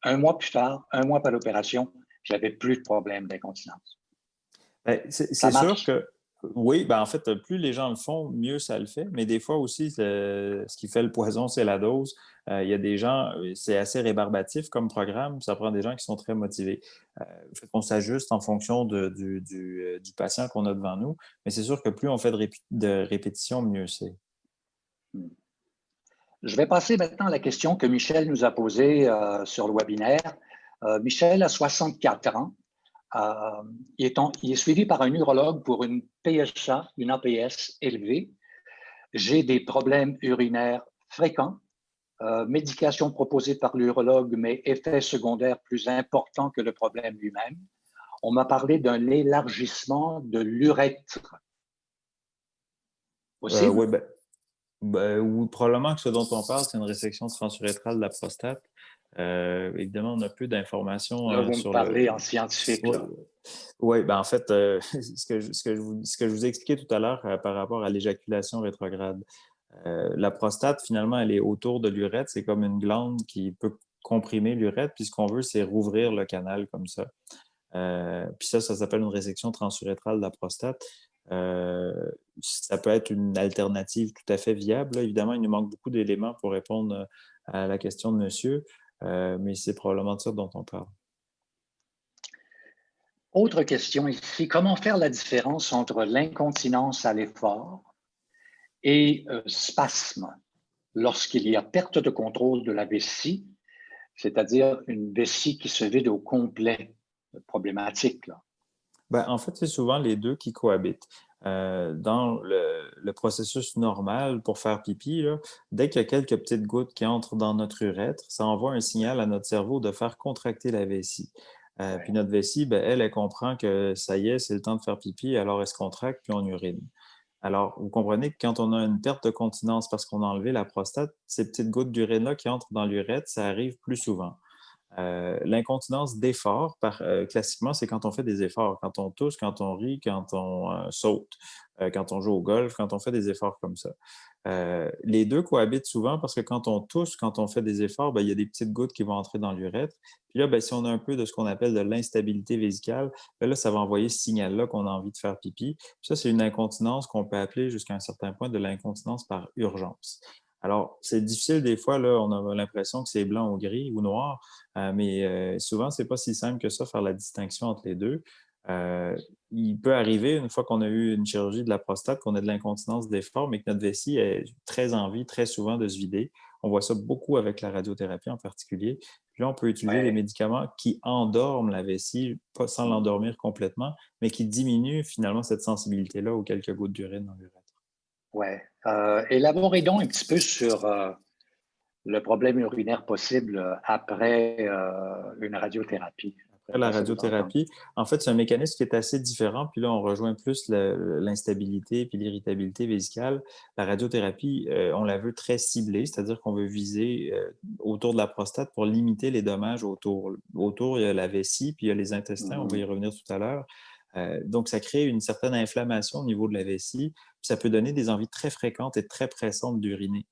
Un mois plus tard, un mois après l'opération, j'avais plus de problème d'incontinence. Ben, Ça c'est sûr marche. que oui, ben en fait, plus les gens le font, mieux ça le fait. Mais des fois aussi, ce qui fait le poison, c'est la dose. Il y a des gens, c'est assez rébarbatif comme programme. Ça prend des gens qui sont très motivés. Fait qu'on s'ajuste en fonction du patient qu'on a devant nous. Mais c'est sûr que plus on fait de répétitions, mieux c'est. Je vais passer maintenant à la question que Michel nous a posée sur le webinaire. Michel a 64 ans. Il est suivi par un urologue pour une PSA, une APS élevée. J'ai des problèmes urinaires fréquents, médication proposée par l'urologue, mais effet secondaire plus important que le problème lui-même. On m'a parlé d'un élargissement de l'urètre. Possible? Oui, ou probablement que ce dont on parle, c'est une résection transurétrale de la prostate. Évidemment, on a peu d'informations Là, vous me sur parlez le. en scientifique, Oui, là. ouais, ben en fait, ce que je vous ai expliqué tout à l'heure par rapport à l'éjaculation rétrograde. La prostate, finalement, elle est autour de l'urètre. C'est comme une glande qui peut comprimer l'urètre. Puis ce qu'on veut, c'est rouvrir le canal comme ça. Puis ça s'appelle une résection transurétrale de la prostate. Euh, Ça peut être une alternative tout à fait viable. Là. Évidemment, il nous manque beaucoup d'éléments pour répondre à la question de monsieur, mais c'est probablement de ça dont on parle. Autre question ici, comment faire la différence entre l'incontinence à l'effort et spasme lorsqu'il y a perte de contrôle de la vessie, c'est-à-dire une vessie qui se vide au complet, problématique, là. Ben, en fait, c'est souvent les deux qui cohabitent. Dans le processus normal pour faire pipi, là, dès qu'il y a quelques petites gouttes qui entrent dans notre urètre, ça envoie un signal à notre cerveau de faire contracter la vessie. Puis Ouais. notre vessie, ben, elle comprend que ça y est, c'est le temps de faire pipi, alors elle se contracte, puis on urine. Alors, vous comprenez que quand on a une perte de continence parce qu'on a enlevé la prostate, ces petites gouttes d'urine-là qui entrent dans l'urètre, ça arrive plus souvent. L'incontinence d'effort, classiquement, c'est quand on fait des efforts, quand on tousse, quand on rit, quand on saute, quand on joue au golf, quand on fait des efforts comme ça. Les deux cohabitent souvent parce que quand on tousse, quand on fait des efforts, ben, il y a des petites gouttes qui vont entrer dans l'urètre. Puis là, ben, si on a un peu de ce qu'on appelle de l'instabilité vésicale, ben là, ça va envoyer ce signal-là qu'on a envie de faire pipi. Puis ça, c'est une incontinence qu'on peut appeler jusqu'à un certain point de l'incontinence par urgence. Alors, c'est difficile des fois, là, on a l'impression que c'est blanc ou gris ou noir, mais souvent, c'est pas si simple que ça, faire la distinction entre les deux. Euh, il peut arriver, une fois qu'on a eu une chirurgie de la prostate, qu'on a de l'incontinence d'effort, mais que notre vessie ait très envie, très souvent, de se vider. On voit ça beaucoup avec la radiothérapie en particulier. Puis là, on peut utiliser des Ouais. médicaments qui endorment la vessie, pas sans l'endormir complètement, mais qui diminuent finalement cette sensibilité-là aux quelques gouttes d'urine dans l'urètre. Ouais. Élaborez donc un petit peu sur le problème urinaire possible après une radiothérapie. Après la Comment ça vous entend? radiothérapie, en fait, c'est un mécanisme qui est assez différent. Puis là, on rejoint plus l'instabilité puis l'irritabilité vésicale. La radiothérapie, on la veut très ciblée, c'est-à-dire qu'on veut viser autour de la prostate pour limiter les dommages autour. Autour, il y a la vessie, puis il y a les intestins. On va y revenir tout à l'heure. Donc, ça crée une certaine inflammation au niveau de la vessie. Puis ça peut donner des envies très fréquentes et très pressantes d'uriner.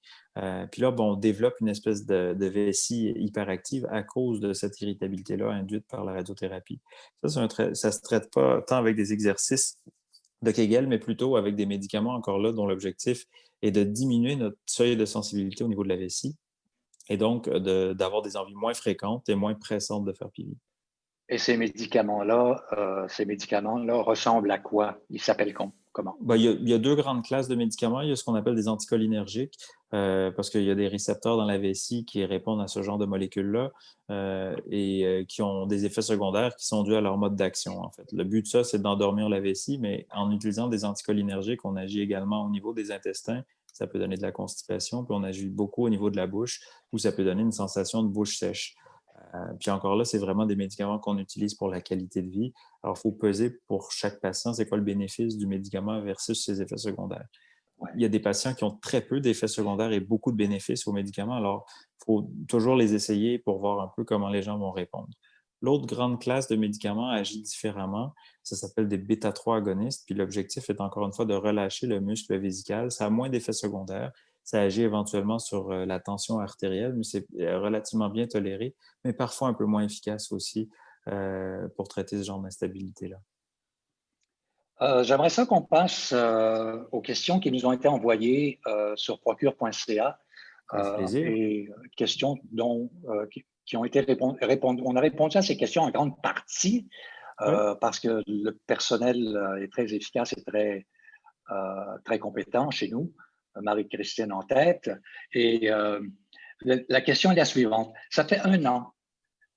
Puis là, bon, on développe une espèce de vessie hyperactive à cause de cette irritabilité-là induite par la radiothérapie. Ça se traite pas tant avec des exercices de Kegel, mais plutôt avec des médicaments, encore là, dont l'objectif est de diminuer notre seuil de sensibilité au niveau de la vessie et donc d'avoir des envies moins fréquentes et moins pressantes de faire pipi. Et ces médicaments-là ressemblent à quoi? Ils s'appellent comment? Ben, il y a deux grandes classes de médicaments. Il y a ce qu'on appelle des anticholinergiques, parce qu'il y a des récepteurs dans la vessie qui répondent à ce genre de molécules-là qui ont des effets secondaires qui sont dus à leur mode d'action, en fait. Le but de ça, c'est d'endormir la vessie, mais en utilisant des anticholinergiques, on agit également au niveau des intestins. Ça peut donner de la constipation, puis on agit beaucoup au niveau de la bouche, où ça peut donner une sensation de bouche sèche. Puis encore là, c'est vraiment des médicaments qu'on utilise pour la qualité de vie. Alors, il faut peser pour chaque patient, c'est quoi le bénéfice du médicament versus ses effets secondaires. Ouais. Il y a des patients qui ont très peu d'effets secondaires et beaucoup de bénéfices aux médicaments. Alors, il faut toujours les essayer pour voir un peu comment les gens vont répondre. L'autre grande classe de médicaments agit différemment. Ça s'appelle des bêta-3 agonistes. Puis l'objectif est encore une fois de relâcher le muscle vésical. Ça a moins d'effets secondaires. Ça agit éventuellement sur la tension artérielle, mais c'est relativement bien toléré, mais parfois un peu moins efficace aussi pour traiter ce genre d'instabilité-là. J'aimerais ça qu'on passe aux questions qui nous ont été envoyées sur procure.ca Avec plaisir. et questions qui ont été répondues. On a répondu à ces questions en grande partie Oui. parce que le personnel est très efficace et très compétent chez nous, Marie-Christine en tête. Et la question est la suivante. Ça fait 1 an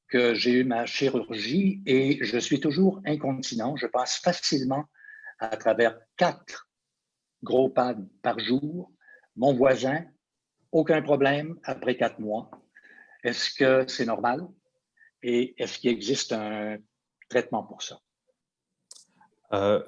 que j'ai eu ma chirurgie et je suis toujours incontinent. Je passe facilement à travers 4 gros pads par jour. Mon voisin, aucun problème après 4 mois. Est-ce que c'est normal? Et est-ce qu'il existe un traitement pour ça? Euh,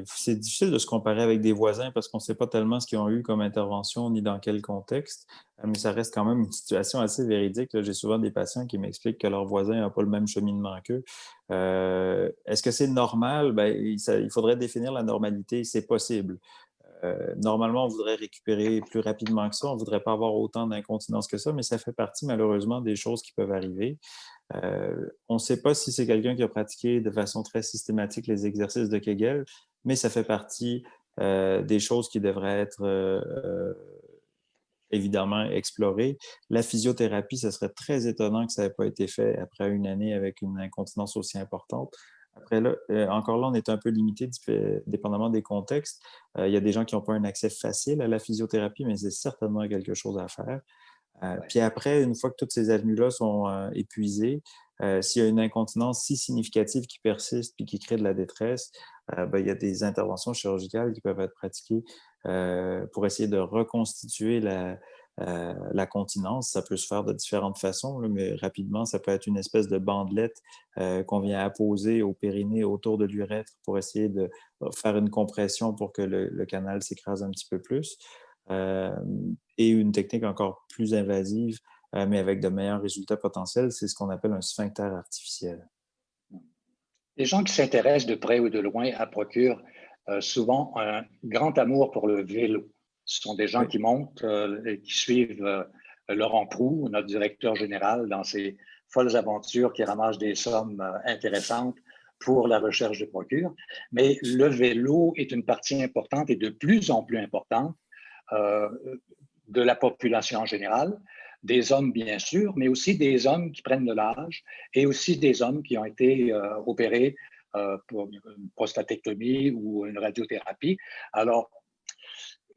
c'est difficile de se comparer avec des voisins parce qu'on ne sait pas tellement ce qu'ils ont eu comme intervention ni dans quel contexte, mais ça reste quand même une situation assez véridique. J'ai souvent des patients qui m'expliquent que leur voisin n'a pas le même cheminement qu'eux. Est-ce que c'est normal? Ben, il faudrait définir la normalité. C'est possible. Normalement, on voudrait récupérer plus rapidement que ça. On ne voudrait pas avoir autant d'incontinence que ça, mais ça fait partie malheureusement des choses qui peuvent arriver. On ne sait pas si c'est quelqu'un qui a pratiqué de façon très systématique les exercices de Kegel, mais ça fait partie des choses qui devraient être évidemment explorées. La physiothérapie, ce serait très étonnant que ça n'ait pas été fait après 1 année avec une incontinence aussi importante. Après là, encore là, on est un peu limité dépendamment des contextes. Il y a des gens qui n'ont pas un accès facile à la physiothérapie, mais c'est certainement quelque chose à faire. Puis après, une fois que toutes ces avenues-là sont épuisées, s'il y a une incontinence si significative qui persiste puis qui crée de la détresse, ben, il y a des interventions chirurgicales qui peuvent être pratiquées pour essayer de reconstituer la continence. Ça peut se faire de différentes façons, là, mais rapidement, ça peut être une espèce de bandelette qu'on vient apposer au périnée autour de l'urètre pour essayer de faire une compression pour que le canal s'écrase un petit peu plus. Et une technique encore plus invasive, mais avec de meilleurs résultats potentiels, c'est ce qu'on appelle un sphincter artificiel. Les gens qui s'intéressent de près ou de loin à Procure, souvent ont un grand amour pour le vélo. Ce sont des gens Oui. qui montent et qui suivent Laurent Proulx, notre directeur général, dans ses folles aventures qui ramassent des sommes intéressantes pour la recherche de Procure. Mais le vélo est une partie importante et de plus en plus importante de la population en général, des hommes bien sûr, mais aussi des hommes qui prennent de l'âge et aussi des hommes qui ont été opérés pour une prostatectomie ou une radiothérapie. Alors,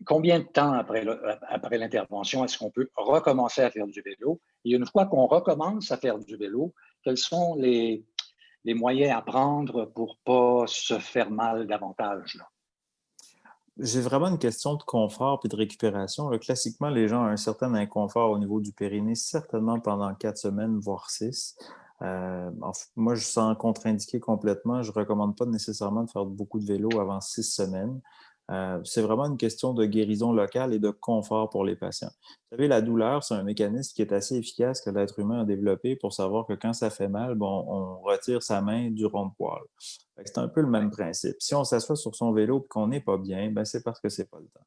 combien de temps après l'intervention est-ce qu'on peut recommencer à faire du vélo? Et une fois qu'on recommence à faire du vélo, quels sont les moyens à prendre pour ne pas se faire mal davantage, là? J'ai vraiment une question de confort et de récupération. Là. Classiquement, les gens ont un certain inconfort au niveau du périnée, certainement pendant 4 semaines, voire 6. Moi, je sens contre-indiqué complètement. Je ne recommande pas nécessairement de faire beaucoup de vélo avant 6 semaines. C'est vraiment une question de guérison locale et de confort pour les patients. Vous savez, la douleur, c'est un mécanisme qui est assez efficace que l'être humain a développé pour savoir que quand ça fait mal, bon, on retire sa main du rond de poil. C'est un peu le même principe. Si on s'assoit sur son vélo et qu'on n'est pas bien, ben c'est parce que c'est pas le temps.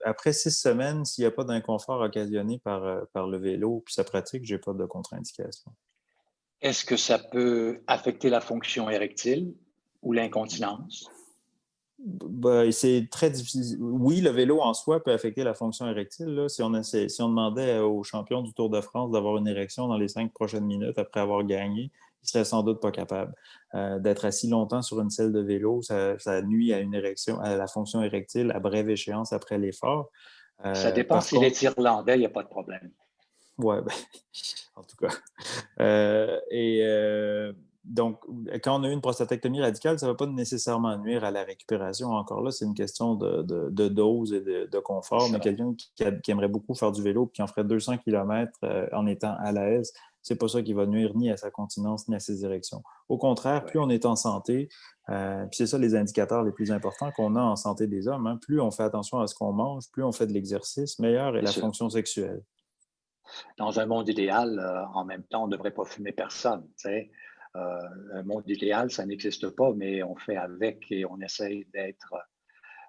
Après 6 semaines, s'il n'y a pas d'inconfort occasionné par le vélo puis sa pratique, j'ai pas de contre-indication. Est-ce que ça peut affecter la fonction érectile ou l'incontinence? Ben, c'est très difficile. Oui, le vélo en soi peut affecter la fonction érectile. Là. Si on demandait aux champions du Tour de France d'avoir une érection dans les 5 prochaines minutes après avoir gagné, ils seraient sans doute pas capables. D'être assis longtemps sur une selle de vélo, ça nuit à une érection, à la fonction érectile à brève échéance après l'effort. Ça dépend Par s'il contre, est irlandais, il n'y a pas de problème. ouais, ben, en tout cas. Donc, quand on a eu une prostatectomie radicale, ça ne va pas nécessairement nuire à la récupération. Encore là, c'est une question de dose et de confort. C'est Mais vrai. quelqu'un qui aimerait beaucoup faire du vélo et qui en ferait 200 km en étant à l'aise, c'est pas ça qui va nuire ni à sa continence ni à ses érections. Au contraire, plus Ouais. on est en santé, puis c'est ça les indicateurs les plus importants qu'on a en santé des hommes, hein, plus on fait attention à ce qu'on mange, plus on fait de l'exercice, meilleure est Bien la sûr. fonction sexuelle. Dans un monde idéal, en même temps, on ne devrait pas fumer personne. Tu sais. Un monde idéal, ça n'existe pas, mais on fait avec et on essaye d'être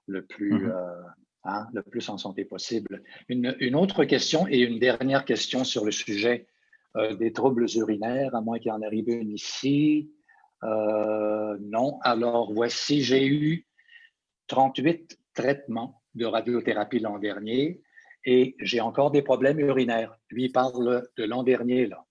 le plus, Mhm. le plus en santé possible. Une autre question et une dernière question sur le sujet des troubles urinaires, à moins qu'il y en arrive une ici. Non. Alors, voici, j'ai eu 38 traitements de radiothérapie l'an dernier et j'ai encore des problèmes urinaires. Lui parle de l'an dernier, là.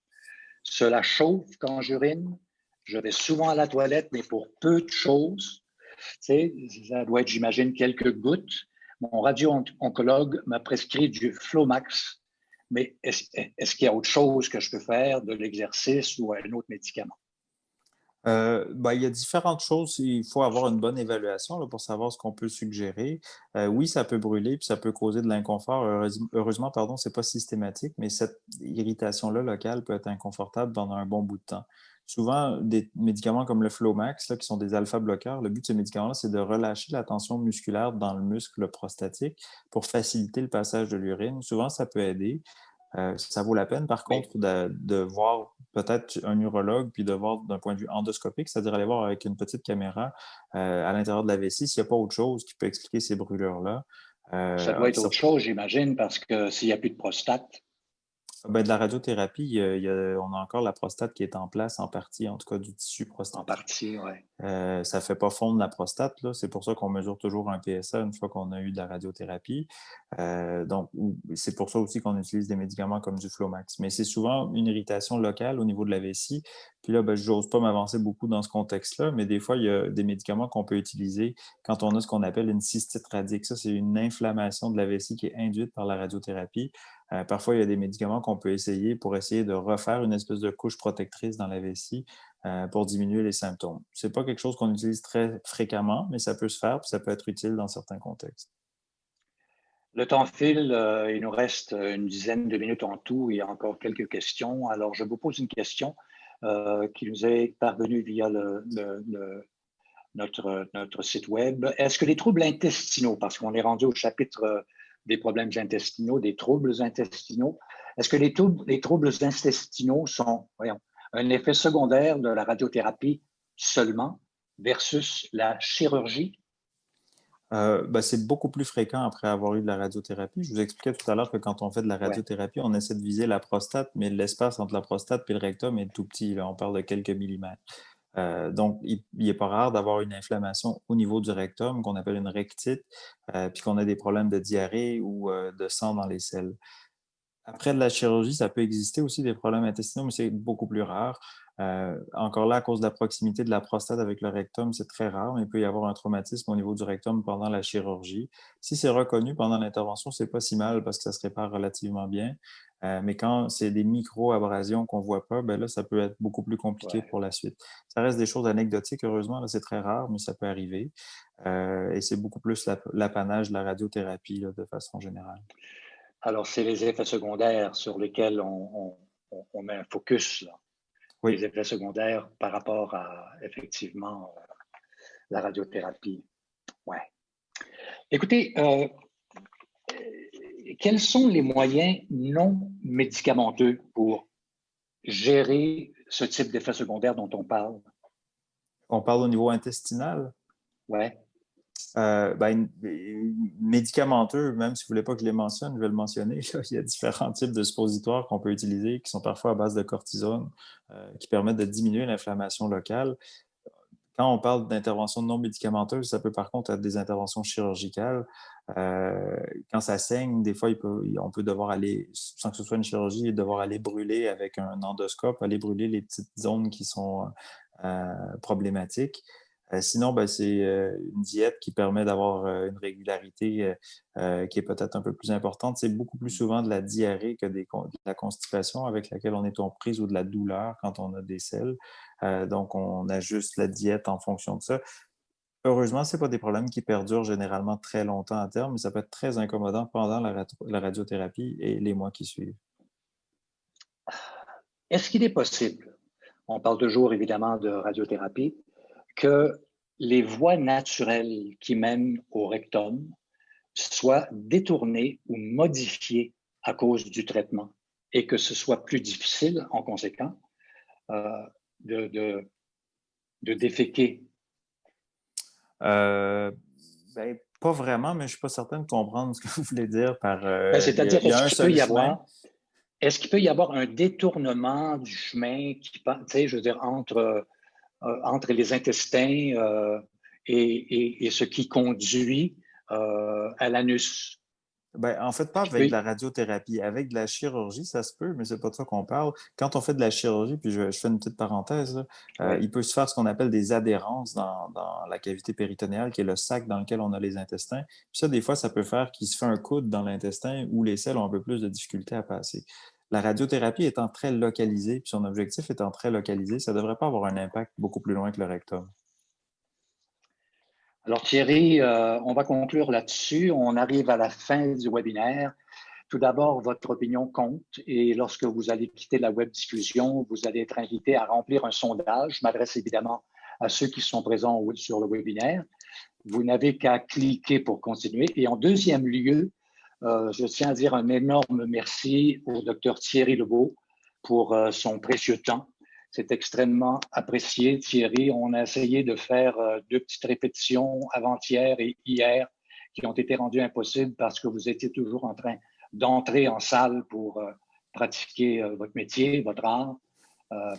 Cela chauffe quand j'urine. Je vais souvent à la toilette, mais pour peu de choses. Tu sais, ça doit être, j'imagine, quelques gouttes. Mon radio-oncologue m'a prescrit du Flomax. Mais est-ce qu'il y a autre chose que je peux faire, de l'exercice ou un autre médicament? Ben, il y a différentes choses. Il faut avoir une bonne évaluation là, pour savoir ce qu'on peut suggérer. Oui, ça peut brûler puis ça peut causer de l'inconfort. Heureusement, pardon, c'est pas systématique, mais cette irritation-là locale peut être inconfortable pendant un bon bout de temps. Souvent, des médicaments comme le Flomax, là, qui sont des alpha-bloqueurs, le but de ces médicaments-là, c'est de relâcher la tension musculaire dans le muscle prostatique pour faciliter le passage de l'urine. Souvent, ça peut aider. Ça vaut la peine, par Oui. contre, de voir peut-être un urologue, puis de voir d'un point de vue endoscopique, c'est-à-dire aller voir avec une petite caméra à l'intérieur de la vessie s'il n'y a pas autre chose qui peut expliquer ces brûlures-là. Ça doit être Ça autre chose, j'imagine, parce que s'il n'y a plus de prostate, Ben, de la radiothérapie, on a encore la prostate qui est en place en partie, en tout cas du tissu en prostatique. partie, oui. Ça ne fait pas fondre la prostate, là. C'est pour ça qu'on mesure toujours un PSA une fois qu'on a eu de la radiothérapie. Donc, c'est pour ça aussi qu'on utilise des médicaments comme du Flomax. Mais c'est souvent une irritation locale au niveau de la vessie. Puis là, ben, je n'ose pas m'avancer beaucoup dans ce contexte-là, mais des fois, il y a des médicaments qu'on peut utiliser quand on a ce qu'on appelle une cystite radique. Ça, c'est une inflammation de la vessie qui est induite par la radiothérapie. Parfois, il y a des médicaments qu'on peut essayer pour essayer de refaire une espèce de couche protectrice dans la vessie pour diminuer les symptômes. C'est pas quelque chose qu'on utilise très fréquemment, mais ça peut se faire, puis ça peut être utile dans certains contextes. Le temps file, il nous reste une dizaine de minutes en tout. Il y a encore quelques questions. Alors, je vous pose une question qui nous est parvenue via notre site web. Est-ce que les troubles intestinaux, parce qu'on est rendu au chapitre des problèmes intestinaux, des troubles intestinaux, est-ce que les troubles intestinaux sont, voyons, un effet secondaire de la radiothérapie seulement versus la chirurgie? Ben, c'est beaucoup plus fréquent après avoir eu de la radiothérapie. Je vous expliquais tout à l'heure que quand on fait de la Ouais. radiothérapie, on essaie de viser la prostate, mais l'espace entre la prostate et le rectum est tout petit. Là. On parle de quelques millimètres. Donc, il n'est pas rare d'avoir une inflammation au niveau du rectum qu'on appelle une rectite, puis qu'on a des problèmes de diarrhée ou de sang dans les selles. Après de la chirurgie, ça peut exister aussi des problèmes intestinaux, mais c'est beaucoup plus rare. Encore là, à cause de la proximité de la prostate avec le rectum, c'est très rare, mais il peut y avoir un traumatisme au niveau du rectum pendant la chirurgie. Si c'est reconnu pendant l'intervention, c'est pas si mal parce que ça se répare relativement bien. Mais quand c'est des micro-abrasions qu'on voit pas, ben là, ça peut être beaucoup plus compliqué Ouais. pour la suite. Ça reste des choses anecdotiques, heureusement, là, c'est très rare, mais ça peut arriver. Et c'est beaucoup plus l'apanage de la radiothérapie, là, de façon générale. Alors, c'est les effets secondaires sur lesquels on met un focus, là. Oui. Les effets secondaires par rapport à, effectivement, la radiothérapie. Ouais. Écoutez, quels sont les moyens non médicamenteux pour gérer ce type d'effets secondaires dont on parle? On parle au niveau intestinal. Ouais. Médicamenteux, même si vous ne voulez pas que je les mentionne, je vais le mentionner. Là, il y a différents types de suppositoires qu'on peut utiliser qui sont parfois à base de cortisone, qui permettent de diminuer l'inflammation locale. Quand on parle d'interventions non médicamenteuses, ça peut par contre être des interventions chirurgicales. Quand ça saigne, des fois, on peut devoir aller, sans que ce soit une chirurgie, devoir aller brûler avec un endoscope, aller brûler les petites zones qui sont problématiques. Sinon, c'est une diète qui permet d'avoir une régularité qui est peut-être un peu plus importante. C'est beaucoup plus souvent de la diarrhée que de la constipation avec laquelle on est en prise ou de la douleur quand on a des selles. Donc, on ajuste la diète en fonction de ça. Heureusement, ce n'est pas des problèmes qui perdurent généralement très longtemps à terme, mais ça peut être très incommodant pendant la radiothérapie et les mois qui suivent. Est-ce qu'il est possible, on parle toujours évidemment de radiothérapie, que les voies naturelles qui mènent au rectum soient détournées ou modifiées à cause du traitement et que ce soit plus difficile, en conséquent, de déféquer? Pas vraiment, mais je ne suis pas certain de comprendre ce que vous voulez dire par... C'est-à-dire, il y a un seul chemin. Est-ce qu'il peut y avoir un détournement du chemin qui, tu sais, je veux dire, entre les intestins et ce qui conduit à l'anus? En fait, pas avec de la radiothérapie. Avec de la chirurgie, ça se peut, mais c'est pas de ça qu'on parle. Quand on fait de la chirurgie, puis je fais une petite parenthèse, là, il peut se faire ce qu'on appelle des adhérences dans la cavité péritonéale, qui est le sac dans lequel on a les intestins. Puis ça, des fois, ça peut faire qu'il se fait un coude dans l'intestin où les selles ont un peu plus de difficulté à passer. La radiothérapie étant très localisée, puis son objectif étant très localisé, ça ne devrait pas avoir un impact beaucoup plus loin que le rectum. Alors Thierry, on va conclure là-dessus. On arrive à la fin du webinaire. Tout d'abord, votre opinion compte et lorsque vous allez quitter la web-diffusion, vous allez être invité à remplir un sondage. Je m'adresse évidemment à ceux qui sont présents sur le webinaire. Vous n'avez qu'à cliquer pour continuer. Et en deuxième lieu, je tiens à dire un énorme merci au Dr Thierry Lebeau pour son précieux temps. C'est extrêmement apprécié, Thierry. On a essayé de faire 2 petites répétitions avant-hier et hier qui ont été rendues impossibles parce que vous étiez toujours en train d'entrer en salle pour pratiquer votre métier, votre art,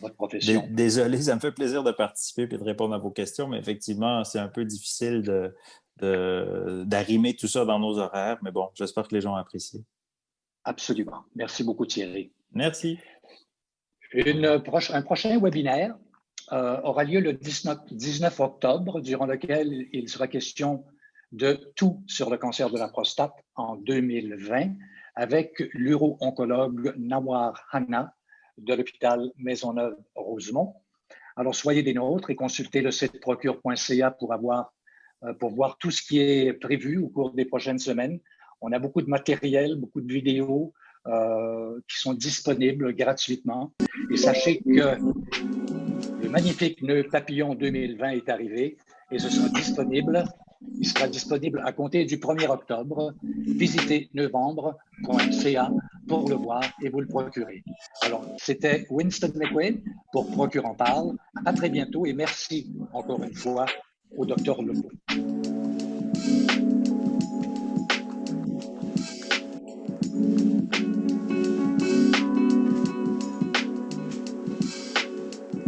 votre profession. Désolé, ça me fait plaisir de participer et de répondre à vos questions, mais effectivement, c'est un peu difficile d'arrimer tout ça dans nos horaires. Mais bon, j'espère que les gens apprécient. Absolument. Merci beaucoup, Thierry. Merci. Un prochain webinaire aura lieu le 19 octobre, durant lequel il sera question de tout sur le cancer de la prostate en 2020 avec l'uro-oncologue Nawar Hanna de l'hôpital Maisonneuve-Rosemont. Alors, soyez des nôtres et consultez le site procure.ca pour voir tout ce qui est prévu au cours des prochaines semaines. On a beaucoup de matériel, beaucoup de vidéos qui sont disponibles gratuitement. Et sachez que le magnifique nœud papillon 2020 est arrivé et ce sera disponible. Il sera disponible à compter du 1er octobre. Visitez novembre.ca pour le voir et vous le procurer. Alors, c'était Winston McQuaid pour Procure en parle. À très bientôt et merci encore une fois au Dr Lebeau.